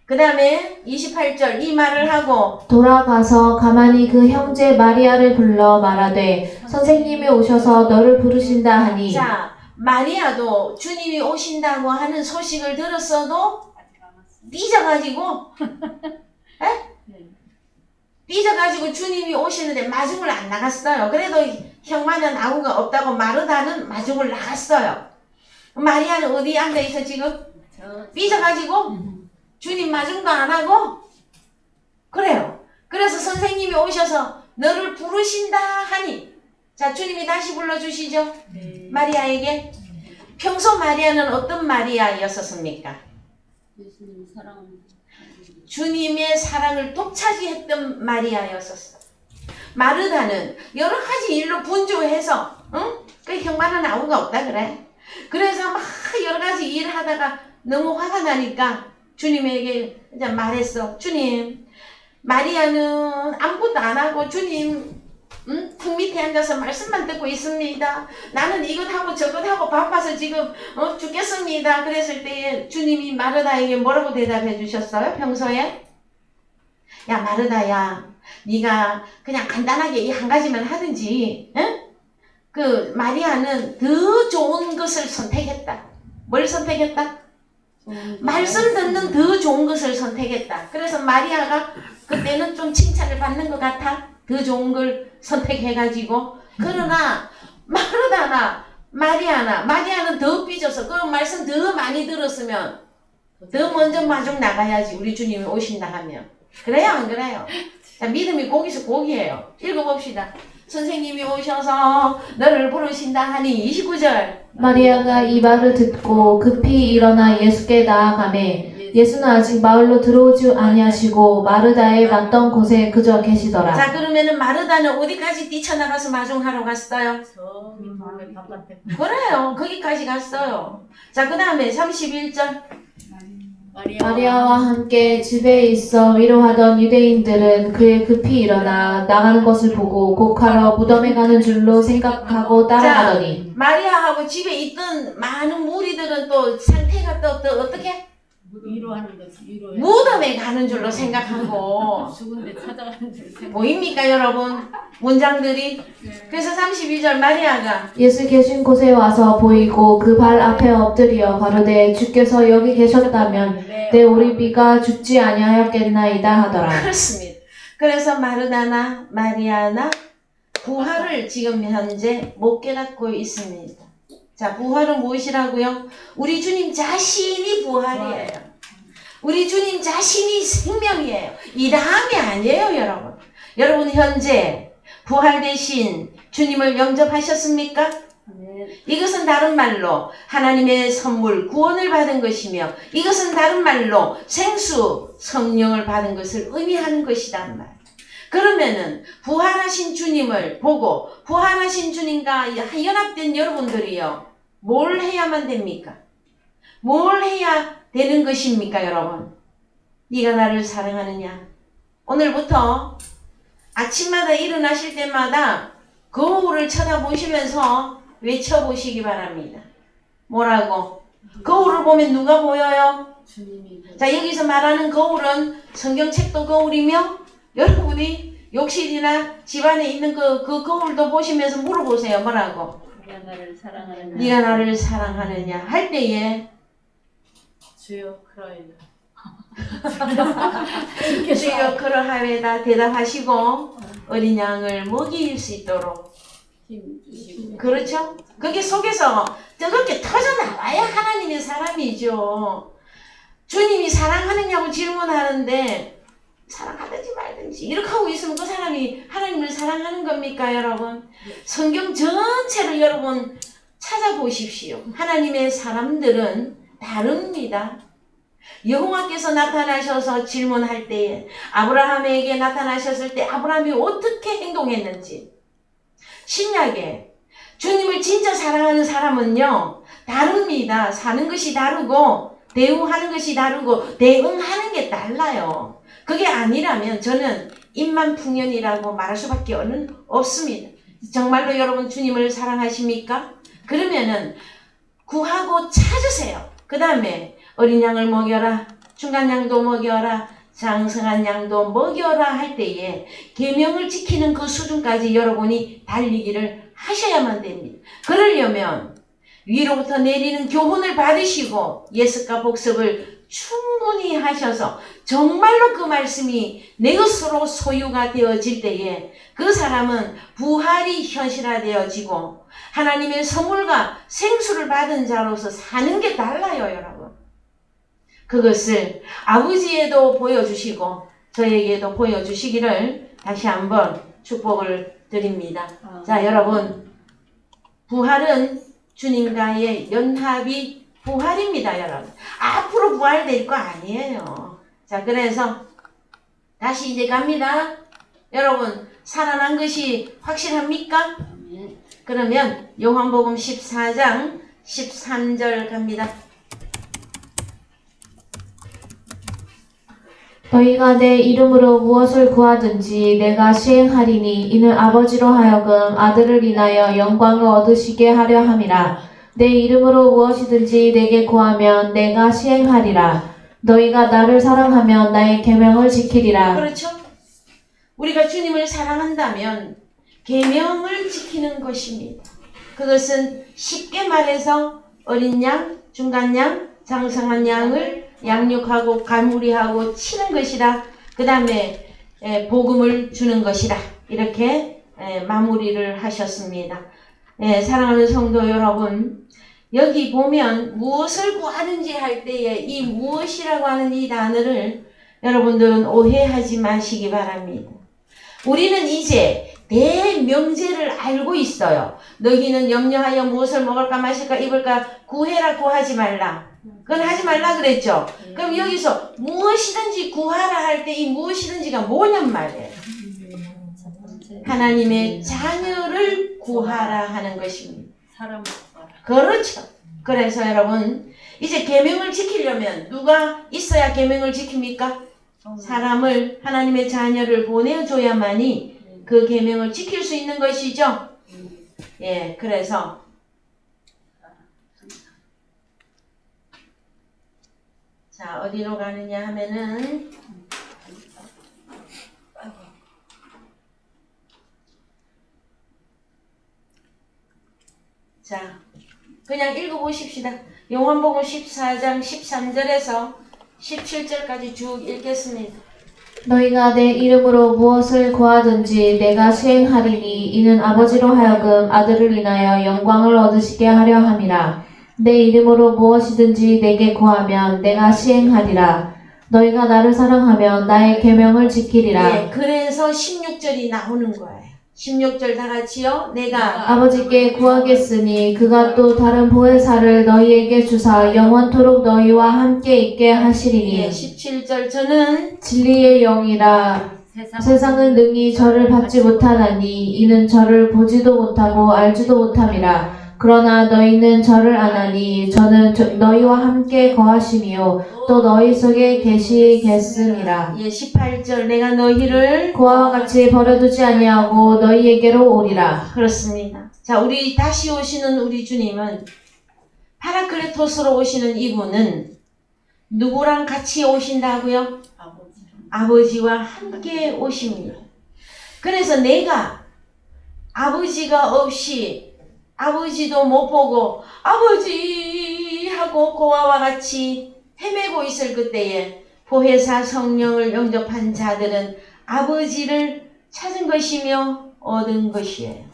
[SPEAKER 1] 그 다음에 28절 이 말을 하고
[SPEAKER 2] 돌아가서 가만히 그 형제 마리아를 불러 말하되 선생님이 오셔서 너를 부르신다 하니
[SPEAKER 1] 자 마리아도 주님이 오신다고 하는 소식을 들었어도
[SPEAKER 3] 아직 안 왔어.
[SPEAKER 1] 삐져가지고
[SPEAKER 3] 네.
[SPEAKER 1] 삐져가지고 주님이 오시는데 마중을 안 나갔어요. 그래도 형만은 아무가 없다고 마르다는 마중을 나갔어요. 마리아는 어디 앉아있어 지금?
[SPEAKER 3] 저
[SPEAKER 1] 삐져가지고 주님 마중도 안 하고 그래요. 그래서 선생님이 오셔서 너를 부르신다 하니 자 주님이 다시 불러주시죠.
[SPEAKER 3] 네.
[SPEAKER 1] 마리아에게 평소 마리아는 어떤 마리아였었습니까?
[SPEAKER 3] 예수님 사랑.
[SPEAKER 1] 주님의 사랑을 독차지했던 마리아였었어. 마르다는 여러 가지 일로 분주해서 응? 그 형만은 아무가 없다 그래. 그래서 막 여러 가지 일을 하다가 너무 화가 나니까 주님에게 이제 말했어. 주님, 마리아는 아무것도 안 하고 주님 흙 밑에 앉아서 말씀만 듣고 있습니다. 나는 이것하고 저것하고 바빠서 지금 죽겠습니다. 그랬을 때에 주님이 마르다에게 뭐라고 대답해 주셨어요? 평소에? 야 마르다야 네가 그냥 간단하게 이 한 가지만 하든지 응? 그 마리아는 더 좋은 것을 선택했다. 뭘 선택했다? 말씀 듣는 더 좋은 것을 선택했다. 그래서 마리아가 그때는 좀 칭찬을 받는 것 같아. 더 좋은 걸 선택해가지고. 그러나 마르다나 마리아는 더 삐져서 그 말씀 더 많이 들었으면 더 먼저 마중 나가야지. 우리 주님이 오신다 하면. 그래요 안 그래요? 자, 믿음이 고기서 고기예요. 읽어봅시다. 선생님이 오셔서 너를 부르신다 하니 29절
[SPEAKER 2] 마리아가 이 말을 듣고 급히 일어나 예수께 나아가매 예수는 아직 마을로 들어오지 아니하시고 마르다에 맞던 곳에 그저 계시더라.
[SPEAKER 1] 자 그러면은 마르다는 어디까지 뛰쳐나가서 마중하러 갔어요?
[SPEAKER 3] 저기 마을 바깥에.
[SPEAKER 1] 그래요. 거기까지 갔어요. 자 그 다음에 31절
[SPEAKER 2] 마리아와 함께 집에 있어 위로하던 유대인들은 그의 급히 일어나 나가는 것을 보고 곡하러 무덤에 가는 줄로 생각하고 따라가더니
[SPEAKER 1] 마리아하고 집에 있던 많은 무리들은 또 상태가 또 어떻게?
[SPEAKER 3] 위로하는 거지. 위로해.
[SPEAKER 1] 무덤에 가는 줄로 생각하고
[SPEAKER 3] 죽은데 찾아가는 줄 생각.
[SPEAKER 1] 보입니까 여러분? 문장들이 그래서 32절 마리아가
[SPEAKER 2] 예수 계신 곳에 와서 보이고 그 발 앞에 엎드려 가로되 주께서 여기 계셨다면 내 오리비가 죽지 아니하였겠나이다 하더라.
[SPEAKER 1] 그렇습니다. 그래서 마르다나 마리아나 부활을 지금 현재 못 깨닫고 있습니다. 자 부활은 무엇이라고요? 우리 주님 자신이 부활이에요. 우리 주님 자신이 생명이에요. 이 다음이 아니에요 여러분. 여러분 현재 부활 대신 주님을 영접하셨습니까?
[SPEAKER 3] 네.
[SPEAKER 1] 이것은 다른 말로 하나님의 선물 구원을 받은 것이며 이것은 다른 말로 생수 성령을 받은 것을 의미하는 것이란 말. 그러면은 부활하신 주님을 보고 부활하신 주님과 연합된 여러분들이요 뭘 해야만 됩니까? 뭘 해야 되는 것입니까 여러분? 네가 나를 사랑하느냐? 오늘부터 아침마다 일어나실 때마다 거울을 쳐다보시면서 외쳐보시기 바랍니다. 뭐라고? 거울을 보면 누가 보여요?
[SPEAKER 3] 주님이.
[SPEAKER 1] 자 여기서 말하는 거울은 성경책도 거울이며 여러분이 욕실이나 집안에 있는 그 거울도 보시면서 물어보세요. 뭐라고?
[SPEAKER 3] 네가 나를 사랑하느냐.
[SPEAKER 1] 네가 나를 사랑하느냐 할 때에
[SPEAKER 3] 주여 그러이다.
[SPEAKER 1] 주여 그러하외다 대답하시고 어린 양을 먹일 수 있도록
[SPEAKER 3] 힘 주시고.
[SPEAKER 1] 그렇죠? 그게 속에서 뜨겁게 터져나와야 하나님의 사람이죠. 주님이 사랑하느냐고 질문하는데 사랑하든지 말든지 이렇게 하고 있으면 그 사람이 하나님을 사랑하는 겁니까 여러분? 성경 전체를 여러분 찾아보십시오. 하나님의 사람들은 다릅니다. 여호와께서 나타나셔서 질문할 때에 아브라함에게 나타나셨을 때 아브라함이 어떻게 행동했는지 신약에 주님을 진짜 사랑하는 사람은요 다릅니다. 사는 것이 다르고 대우하는 것이 다르고 대응하는 게 달라요. 그게 아니라면 저는 입만풍년이라고 말할 수밖에 없습니다. 정말로 여러분 주님을 사랑하십니까? 그러면은 구하고 찾으세요. 그 다음에 어린 양을 먹여라. 중간 양도 먹여라, 장성한 양도 먹여라 할 때에 계명을 지키는 그 수준까지 여러분이 달리기를 하셔야만 됩니다. 그러려면 위로부터 내리는 교훈을 받으시고 예습과 복습을 충분히 하셔서 정말로 그 말씀이 내 것으로 소유가 되어질 때에 그 사람은 부활이 현실화되어지고 하나님의 선물과 생수를 받은 자로서 사는 게 달라요, 여러분. 그것을 아버지에도 보여주시고 저에게도 보여주시기를 다시 한번 축복을 드립니다. 자, 여러분, 부활은 주님과의 연합이 부활입니다, 여러분. 앞으로 부활될 거 아니에요. 자, 그래서 다시 이제 갑니다. 여러분, 살아난 것이 확실합니까?
[SPEAKER 3] 아멘.
[SPEAKER 1] 그러면 요한복음 14장 13절 갑니다.
[SPEAKER 2] 너희가 내 이름으로 무엇을 구하든지 내가 시행하리니 이는 아버지로 하여금 아들을 인하여 영광을 얻으시게 하려 함이라. 내 이름으로 무엇이든지 내게 구하면 내가 시행하리라. 너희가 나를 사랑하면 나의 계명을 지키리라.
[SPEAKER 1] 그렇죠? 우리가 주님을 사랑한다면 계명을 지키는 것입니다. 그것은 쉽게 말해서 어린 양, 중간 양, 장성한 양을 양육하고 가무리하고 치는 것이라, 그 다음에 복음을 주는 것이라, 이렇게 마무리를 하셨습니다. 사랑하는 성도 여러분, 여기 보면 무엇을 구하는지 할 때에 이 무엇이라고 하는 이 단어를 여러분들은 오해하지 마시기 바랍니다. 우리는 이제 대명제를 알고 있어요. 너희는 염려하여 무엇을 먹을까 마실까 입을까 구해라 구하지 말라. 그건 하지 말라 그랬죠. 그럼 여기서 무엇이든지 구하라 할 때 이 무엇이든지가 뭐냔 말이에요.
[SPEAKER 3] 첫 번째
[SPEAKER 1] 하나님의 자녀를 구하라 하는 것입니다.
[SPEAKER 3] 사람을 구하라.
[SPEAKER 1] 그렇죠. 그래서 여러분, 이제 계명을 지키려면 누가 있어야 계명을 지킵니까? 사람을, 하나님의 자녀를 보내줘야만이 그 계명을 지킬 수 있는 것이죠. 예, 그래서 자, 어디로 가느냐 하면은 자, 그냥 읽어보십시다. 요한복음 14장 13절에서 17절까지 쭉 읽겠습니다.
[SPEAKER 2] 너희가 내 이름으로 무엇을 구하든지 내가 시행하리니 이는 아버지로 하여금 아들을 인하여 영광을 얻으시게 하려 함이라. 내 이름으로 무엇이든지 내게 구하면 내가 시행하리라. 너희가 나를 사랑하면 나의 계명을 지키리라.
[SPEAKER 1] 예, 그래서 16절이 나오는 거예요. 16절 다 같이요. 내가
[SPEAKER 2] 아버지께 구하겠으니 그가 또 다른 보혜사를 너희에게 주사 영원토록 너희와 함께 있게
[SPEAKER 1] 예,
[SPEAKER 2] 하시리니
[SPEAKER 1] 17절 저는
[SPEAKER 2] 진리의 영이라. 세상은 능히 저를 받지 못하나니 이는 저를 보지도 못하고 알지도 못함이라. 그러나 너희는 저를 아나니 저는 너희와 함께 거하심이요 또 너희 속에 계시겠음이라.
[SPEAKER 1] 예, 18절 내가 너희를
[SPEAKER 2] 그와 같이 버려두지 아니하고 너희에게로 오리라.
[SPEAKER 1] 그렇습니다. 자, 우리 다시 오시는 우리 주님은 파라클레토스로 오시는 이분은 누구랑 같이 오신다고요? 아버지와 함께 오십니다. 그래서 내가 아버지가 없이 아버지도 못 보고 아버지 하고 고아와 같이 헤매고 있을 그때에 보혜사 성령을 영접한 자들은 아버지를 찾은 것이며 얻은 것이에요.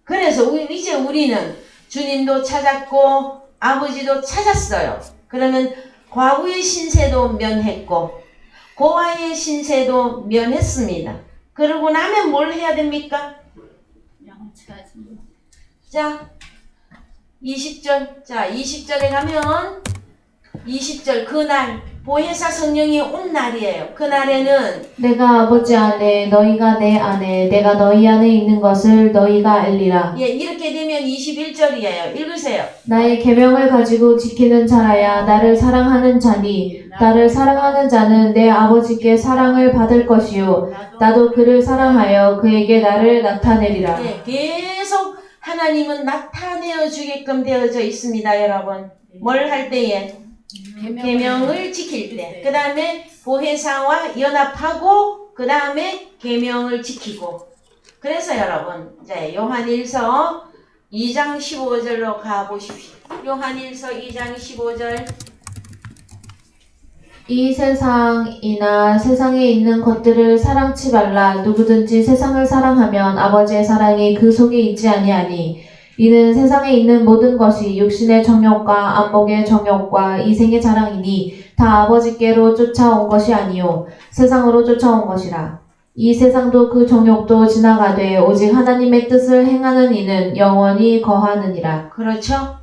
[SPEAKER 1] 그래서 이제 우리는 주님도 찾았고 아버지도 찾았어요. 그러면 과거의 신세도 면했고 고아의 신세도 면했습니다. 그러고 나면 뭘 해야 됩니까?
[SPEAKER 3] 양치하지.
[SPEAKER 1] 자, 20절. 자, 20절에 가면 20절 그날 보혜사 성령이 온 날이에요. 그날에는
[SPEAKER 2] 내가 아버지 안에 너희가 내 안에 내가 너희 안에 있는 것을 너희가 알리라.
[SPEAKER 1] 예, 이렇게 되면 21절이에요. 읽으세요.
[SPEAKER 2] 나의 계명을 가지고 지키는 자라야 나를 사랑하는 자니 나를 사랑하는 자는 내 아버지께 사랑을 받을 것이요 나도 그를 사랑하여 그에게 나를 나타내리라.
[SPEAKER 1] 예, 계속 하나님은 나타내어 주게끔 되어져 있습니다, 여러분. 뭘 할 때에? 계명을 지킬 때. 그 다음에 보혜사와 연합하고 그 다음에 계명을 지키고. 그래서 여러분 이제 요한일서 2장 15절로 가보십시오. 요한일서 2장 15절.
[SPEAKER 2] 이 세상이나 세상에 있는 것들을 사랑치 말라. 누구든지 세상을 사랑하면 아버지의 사랑이 그 속에 있지 아니하니 이는 세상에 있는 모든 것이 육신의 정욕과 안목의 정욕과 이생의 자랑이니 다 아버지께로 쫓아온 것이 아니요 세상으로 쫓아온 것이라. 이 세상도 그 정욕도 지나가되 오직 하나님의 뜻을 행하는 이는 영원히 거하느니라.
[SPEAKER 1] 그렇죠?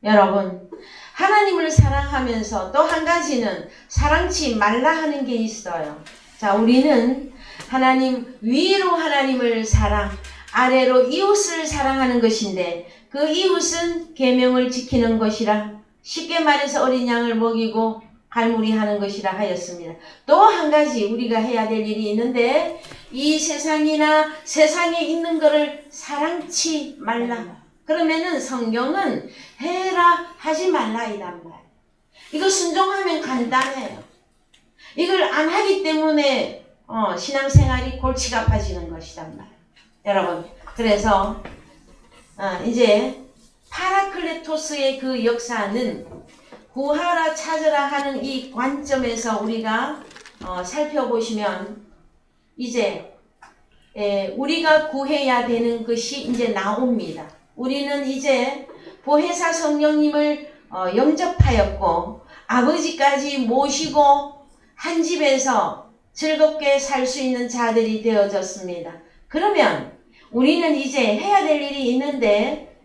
[SPEAKER 1] 여러분 하나님을 사랑하면서 또 한 가지는 사랑치 말라 하는 게 있어요. 자, 우리는 하나님 위로 하나님을 사랑, 아래로 이웃을 사랑하는 것인데 그 이웃은 계명을 지키는 것이라. 쉽게 말해서 어린 양을 먹이고 갈무리하는 것이라 하였습니다. 또 한 가지 우리가 해야 될 일이 있는데 이 세상이나 세상에 있는 것을 사랑치 말라. 그러면은 성경은 해라 하지 말라 이란 말. 이거 순종하면 간단해요. 이걸 안 하기 때문에 신앙생활이 골치가 아파지는 것이란 말. 여러분 그래서 이제 파라클레토스의 그 역사는 구하라 찾으라 하는 이 관점에서 우리가 살펴보시면 이제 우리가 구해야 되는 것이 이제 나옵니다. 우리는 이제 보혜사 성령님을 영접하였고 아버지까지 모시고 한 집에서 즐겁게 살 수 있는 자들이 되어졌습니다. 그러면 우리는 이제 해야 될 일이 있는데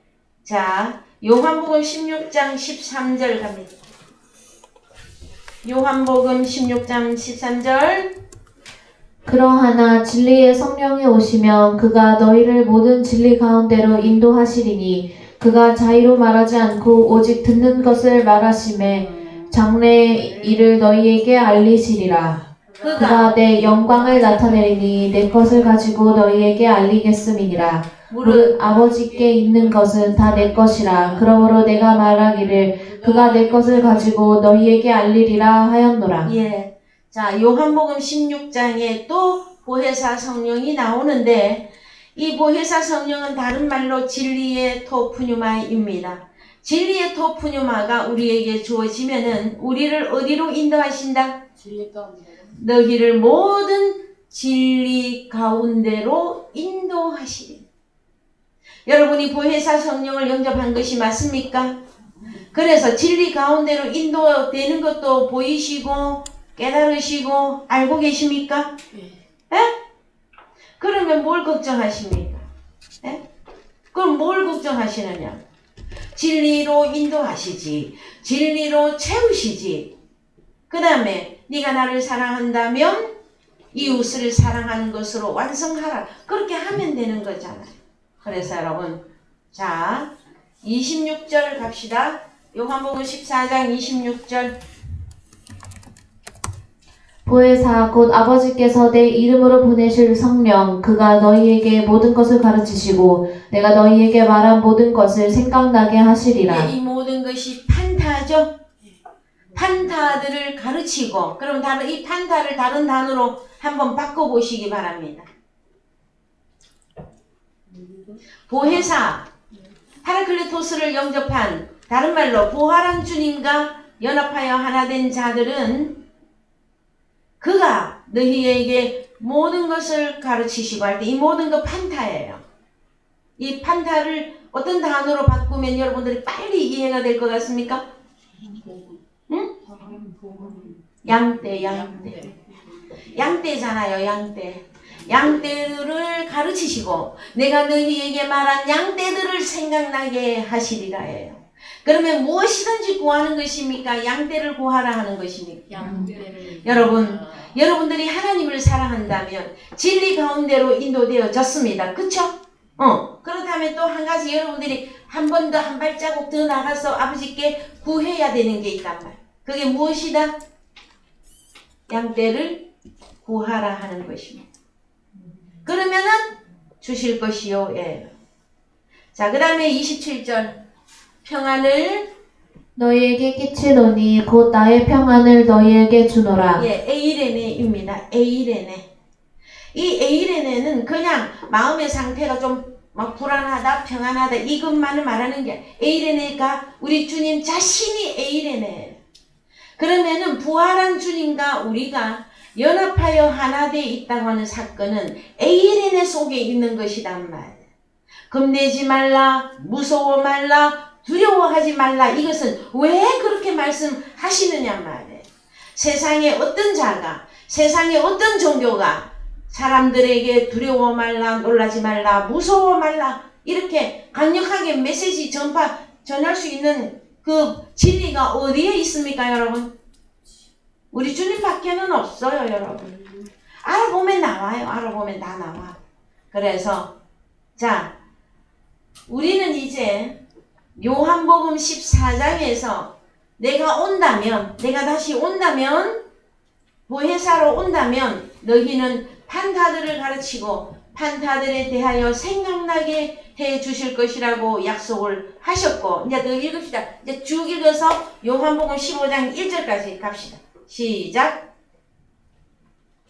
[SPEAKER 1] 자 요한복음 16장 13절 갑니다. 요한복음 16장 13절.
[SPEAKER 2] 그러하나 진리의 성령이 오시면 그가 너희를 모든 진리 가운데로 인도하시리니 그가 자의로 말하지 않고 오직 듣는 것을 말하심에 장래의 일을 너희에게 알리시리라. 그가 내 영광을 나타내리니 내 것을 가지고 너희에게 알리겠음이니라. 무릇 아버지께 있는 것은 다 내 것이라. 그러므로 내가 말하기를 그가 내 것을 가지고 너희에게 알리리라 하였노라.
[SPEAKER 1] 예. 자, 요한복음 16장에 또 보혜사 성령이 나오는데 이 보혜사 성령은 다른 말로 진리의 토프뉴마입니다. 진리의 토프뉴마가 우리에게 주어지면은 우리를 어디로 인도하신다?
[SPEAKER 3] 진리 가운데.
[SPEAKER 1] 너희를 모든 진리 가운데로 인도하시리. 여러분이 보혜사 성령을 영접한 것이 맞습니까? 그래서 진리 가운데로 인도되는 것도 보이시고 깨달으시고 알고 계십니까? 예? 그러면 뭘 걱정하십니까? 예? 그럼 뭘 걱정하시느냐? 진리로 인도하시지. 진리로 채우시지. 그 다음에 네가 나를 사랑한다면 이웃을 사랑하는 것으로 완성하라. 그렇게 하면 되는 거잖아요. 그래서 여러분 자 26절 갑시다. 요한복음 14장 26절.
[SPEAKER 2] 보혜사 곧 아버지께서 내 이름으로 보내실 성령 그가 너희에게 모든 것을 가르치시고 내가 너희에게 말한 모든 것을 생각나게 하시리라.
[SPEAKER 1] 이 모든 것이 판타죠. 판타들을 가르치고 그럼 이 판타를 다른 단어로 한번 바꿔보시기 바랍니다. 보혜사 파라클레토스를 영접한 다른 말로 부활한 주님과 연합하여 하나 된 자들은 그가 너희에게 모든 것을 가르치시고 할 때 이 모든 것 판타예요. 이 판타를 어떤 단어로 바꾸면 여러분들이 빨리 이해가 될 것 같습니까? 응? 양떼. 양떼잖아요, 양떼. 양떼들을 가르치시고 내가 너희에게 말한 양떼들을 생각나게 하시리라예요. 그러면 무엇이든지 구하는 것입니까? 양떼를 구하라 하는 것입니까?
[SPEAKER 3] 양떼를.
[SPEAKER 1] 여러분들이 하나님을 사랑한다면 진리 가운데로 인도되어졌습니다. 그쵸? 그렇다면 또 한 가지 여러분들이 한 번 더 한 발자국 더 나가서 아버지께 구해야 되는 게 있단 말이에요. 그게 무엇이다? 양떼를 구하라 하는 것입니다. 그러면은 주실 것이요. 예. 자, 그 다음에 27절. 평안을
[SPEAKER 2] 너희에게 끼치노니 곧 나의 평안을 너희에게 주노라.
[SPEAKER 1] 예, 에이레네입니다. 에이레네. 이 에이레네는 그냥 마음의 상태가 좀 막 불안하다, 평안하다 이것만을 말하는 게 에이레네가 우리 주님 자신이 에이레네. 그러면은 부활한 주님과 우리가 연합하여 하나 돼 있다고 하는 사건은 에이레네 속에 있는 것이란 말이에요. 겁내지 말라, 무서워 말라, 두려워하지 말라. 이것은 왜 그렇게 말씀하시느냐 말이에요. 세상에 어떤 자가, 세상에 어떤 종교가 사람들에게 두려워 말라, 놀라지 말라, 무서워 말라 이렇게 강력하게 메시지 전할 수 있는 그 진리가 어디에 있습니까, 여러분? 우리 주님밖에는 없어요, 여러분. 알아보면 나와요. 알아보면 다 나와. 그래서 자, 우리는 이제 요한복음 14장에서 내가 다시 온다면, 보혜사로 온다면 너희는 판타들을 가르치고 판타들에 대하여 생각나게 해 주실 것이라고 약속을 하셨고, 이제 더 읽읍시다. 이제 쭉 읽어서 요한복음 15장 1절까지 갑시다. 시작.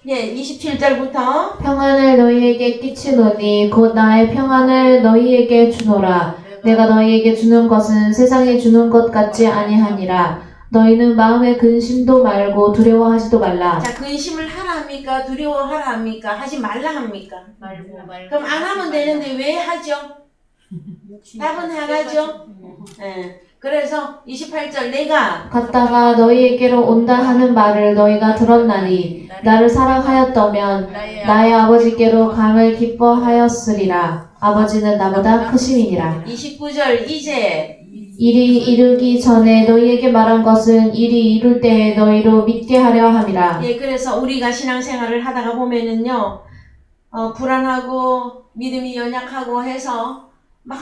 [SPEAKER 1] 예, 27절부터
[SPEAKER 2] 평안을 너희에게 끼치노니 곧 나의 평안을 너희에게 주노라. 내가 너희에게 주는 것은 세상이 주는 것 같지 아니하니라. 너희는 마음에 근심도 말고 두려워하지도 말라.
[SPEAKER 1] 자, 근심을 하라 합니까? 두려워하라 합니까? 하지 말라 합니까?
[SPEAKER 3] 말고
[SPEAKER 1] 그럼 안 하면 되는데 왜 하죠? 답은 하나죠? 예. 그래서 28절 내가
[SPEAKER 2] 갔다가 너희에게로 온다 하는 말을 너희가 들었나니 나를 사랑하였다면 나의 아버지께로 감을 기뻐하였으리라. 아버지는 나보다 크심이니라.
[SPEAKER 1] 29절 이제
[SPEAKER 2] 일이 이르기 전에 너희에게 말한 것은 일이 이룰 때에 너희로 믿게 하려 함이라.
[SPEAKER 1] 예, 그래서 우리가 신앙생활을 하다가 보면은요, 불안하고 믿음이 연약하고 해서 막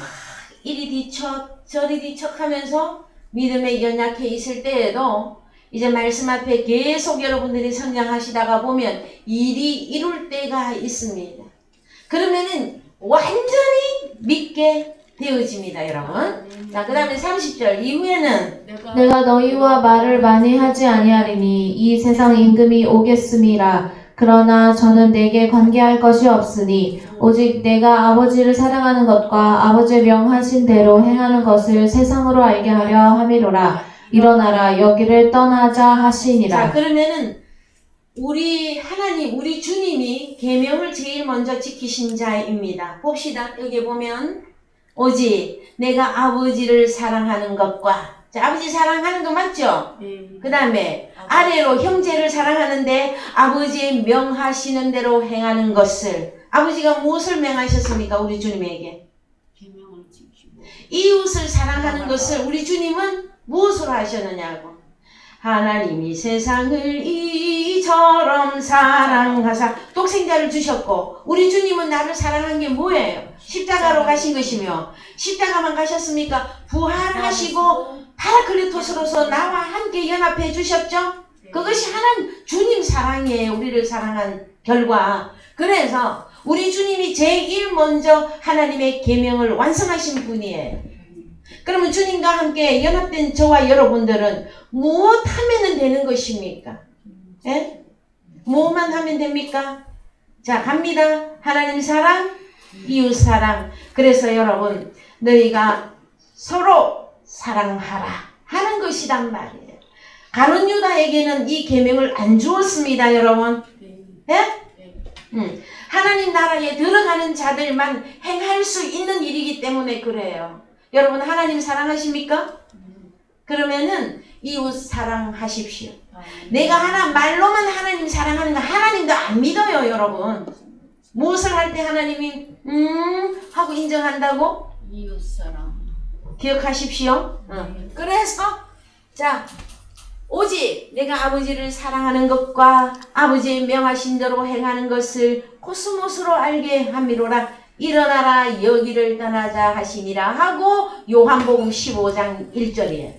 [SPEAKER 1] 이리 뒤척 저리 뒤척 하면서 믿음에 연약해 있을 때에도 이제 말씀 앞에 계속 여러분들이 성장하시다가 보면 일이 이룰 때가 있습니다. 그러면은 완전히 믿게 되어집니다, 여러분. 자, 그 다음에 30절 이후에는
[SPEAKER 2] 내가 너희와 말을 많이 하지 아니하리니 이 세상 임금이 오겠음이라. 그러나 저는 내게 관계할 것이 없으니 오직 내가 아버지를 사랑하는 것과 아버지의 명하신 대로 행하는 것을 세상으로 알게 하려 함이로라. 일어나라 여기를 떠나자
[SPEAKER 1] 자,
[SPEAKER 2] 하시니라.
[SPEAKER 1] 그러면은 우리 하나님, 우리 주님이 계명을 제일 먼저 지키신 자입니다. 봅시다. 여기 보면 오직 내가 아버지를 사랑하는 것과, 자, 아버지 사랑하는 거 맞죠? 그 다음에 아래로 형제를 사랑하는데 아버지의 명하시는 대로 행하는 것을, 아버지가 무엇을 명하셨습니까? 우리 주님에게
[SPEAKER 3] 계명을 지키고
[SPEAKER 1] 이웃을 사랑하는 것을 우리 주님은 무엇으로 하셨느냐고. 하나님이 세상을 이처럼 사랑하사 독생자를 주셨고, 우리 주님은 나를 사랑한 게 뭐예요? 십자가로 가신 것이며, 십자가만 가셨습니까? 부활하시고 파라클리토스로서 나와 함께 연합해 주셨죠? 그것이 하나님 주님 사랑이에요. 우리를 사랑한 결과. 그래서 우리 주님이 제일 먼저 하나님의 계명을 완성하신 분이에요. 그러면 주님과 함께 연합된 저와 여러분들은 무엇 하면 되는 것입니까? 예? 무엇만 하면 됩니까? 자, 갑니다. 하나님 사랑, 이웃 사랑. 그래서 여러분, 너희가 서로 사랑하라 하는 것이란 말이에요. 가룟 유다에게는 이 계명을 안 주었습니다, 여러분. 예? 하나님 나라에 들어가는 자들만 행할 수 있는 일이기 때문에 그래요. 여러분, 하나님 사랑하십니까? 그러면은 이웃 사랑하십시오. 내가 말로만 하나님 사랑하는 거 하나님도 안 믿어요, 여러분. 무엇을 할 때 하나님이 하고 인정한다고?
[SPEAKER 3] 이웃 사랑.
[SPEAKER 1] 기억하십시오. 그래서 자, 오직 내가 아버지를 사랑하는 것과 아버지의 명하신 대로 행하는 것을 코스모스로 알게 함이로라. 일어나라 여기를 떠나자 하시니라 하고 요한복음 15장 1절이에요.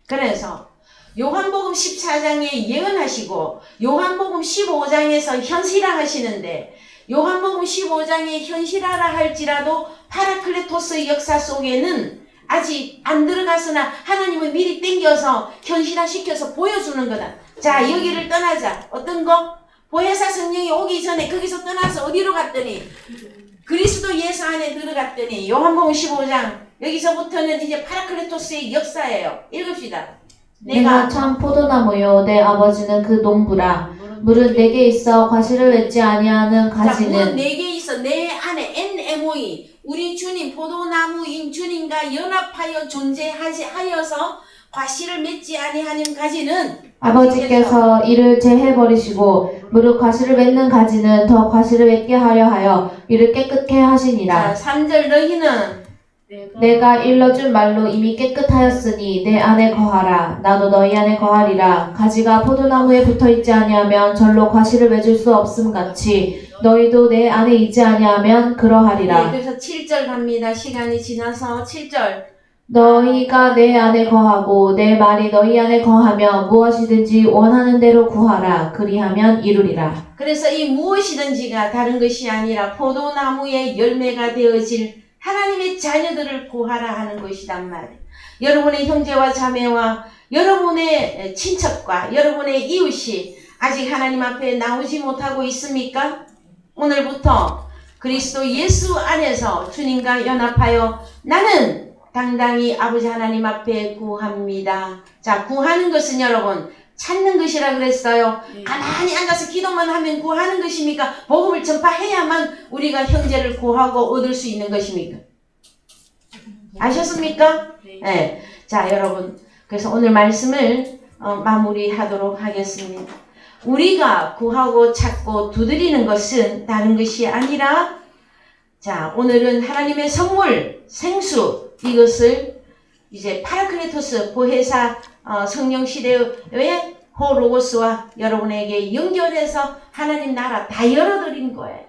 [SPEAKER 1] 그래서 요한복음 14장에 예언하시고 요한복음 15장에서 현실화하시는데, 요한복음 15장에 현실화라 할지라도 파라클레토스의 역사 속에는 아직 안 들어갔으나 하나님은 미리 땡겨서 현실화시켜서 보여주는 거다. 자, 여기를 떠나자. 어떤 거? 보혜사 성령이 오기 전에 거기서 떠나서 어디로 갔더니 그리스도 예수 안에 들어갔더니 요한복음 15장 여기서부터는 이제 파라클레토스의 역사예요. 읽읍시다.
[SPEAKER 2] 내가 참 포도나무요 내 아버지는 그 농부라. 물은 내게 있어 과실을 맺지 아니하는
[SPEAKER 1] 자, 물은
[SPEAKER 2] 가지는
[SPEAKER 1] 내게 있어. 내 안에 NMOE 우리 주님 포도나무인 주님과 연합하여 존재하여서 과실을 맺지 아니하는 가지는
[SPEAKER 2] 아버지께서 이를 제해버리시고 무릇 과실을 맺는 가지는 더 과실을 맺게 하려 하여 이를 깨끗게 하시니라.
[SPEAKER 1] 자, 3절 너희는
[SPEAKER 2] 내가 일러준 말로 이미 깨끗하였으니 내 안에 거하라. 나도 너희 안에 거하리라. 가지가 포도나무에 붙어있지 아니하면 절로 과실을 맺을 수 없음 같이 너희도 내 안에 있지 아니하면
[SPEAKER 1] 네,
[SPEAKER 2] 그러하리라.
[SPEAKER 1] 그래서 7절 갑니다. 시간이 지나서 7절
[SPEAKER 2] 너희가 내 안에 거하고 내 말이 너희 안에 거하면 무엇이든지 원하는 대로 구하라. 그리하면 이루리라.
[SPEAKER 1] 그래서 이 무엇이든지가 다른 것이 아니라 포도나무의 열매가 되어질 하나님의 자녀들을 구하라 하는 것이란 말이에요. 여러분의 형제와 자매와 여러분의 친척과 여러분의 이웃이 아직 하나님 앞에 나오지 못하고 있습니까? 오늘부터 그리스도 예수 안에서 주님과 연합하여 나는 당당히 아버지 하나님 앞에 구합니다. 자, 구하는 것은 여러분 찾는 것이라 그랬어요. 가만히 앉아서 기도만 하면 구하는 것입니까? 복음을 전파해야만 우리가 형제를 구하고 얻을 수 있는 것입니까? 아셨습니까? 네. 자, 여러분. 그래서 오늘 말씀을 마무리하도록 하겠습니다. 우리가 구하고 찾고 두드리는 것은 다른 것이 아니라 자, 오늘은 하나님의 선물, 생수 이것을 이제 파라클레토스 보혜사 성령 시대의 호로고스와 여러분에게 연결해서 하나님 나라 다 열어드린 거예요.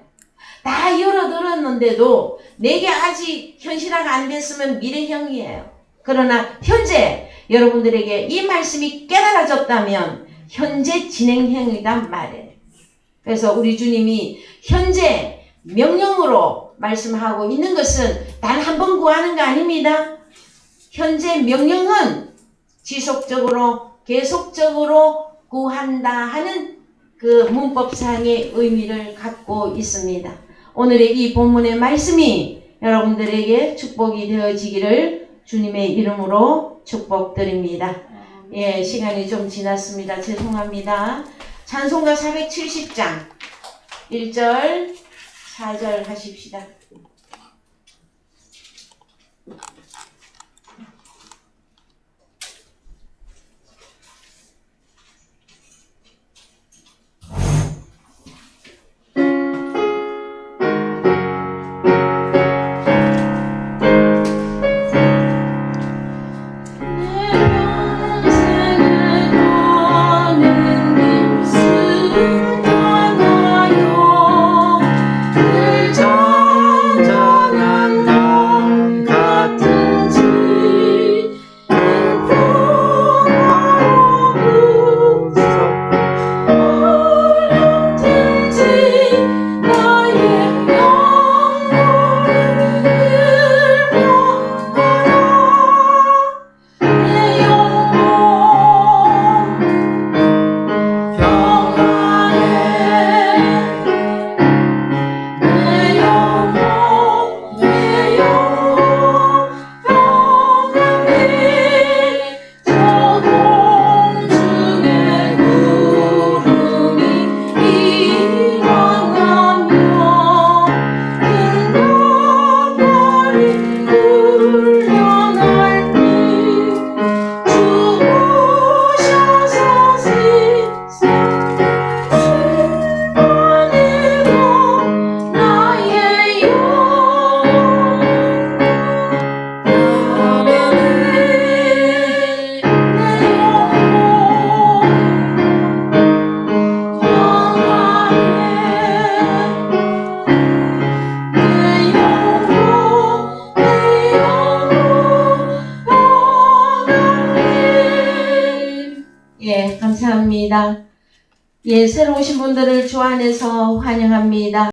[SPEAKER 1] 다 열어드렸는데도 내게 아직 현실화가 안 됐으면 미래형이에요. 그러나 현재 여러분들에게 이 말씀이 깨달아졌다면 현재 진행형이란 말이에요. 그래서 우리 주님이 현재 명령으로 말씀하고 있는 것은 단 한 번 구하는 거 아닙니다. 현재 명령은 지속적으로 계속적으로 구한다 하는 그 문법상의 의미를 갖고 있습니다. 오늘의 이 본문의 말씀이 여러분들에게 축복이 되어지기를 주님의 이름으로 축복드립니다. 예, 시간이 좀 지났습니다. 죄송합니다. 찬송가 470장 1절 4절 하십시다. 감사합니다. 예, 새로 오신 분들을 주 안에서 환영합니다.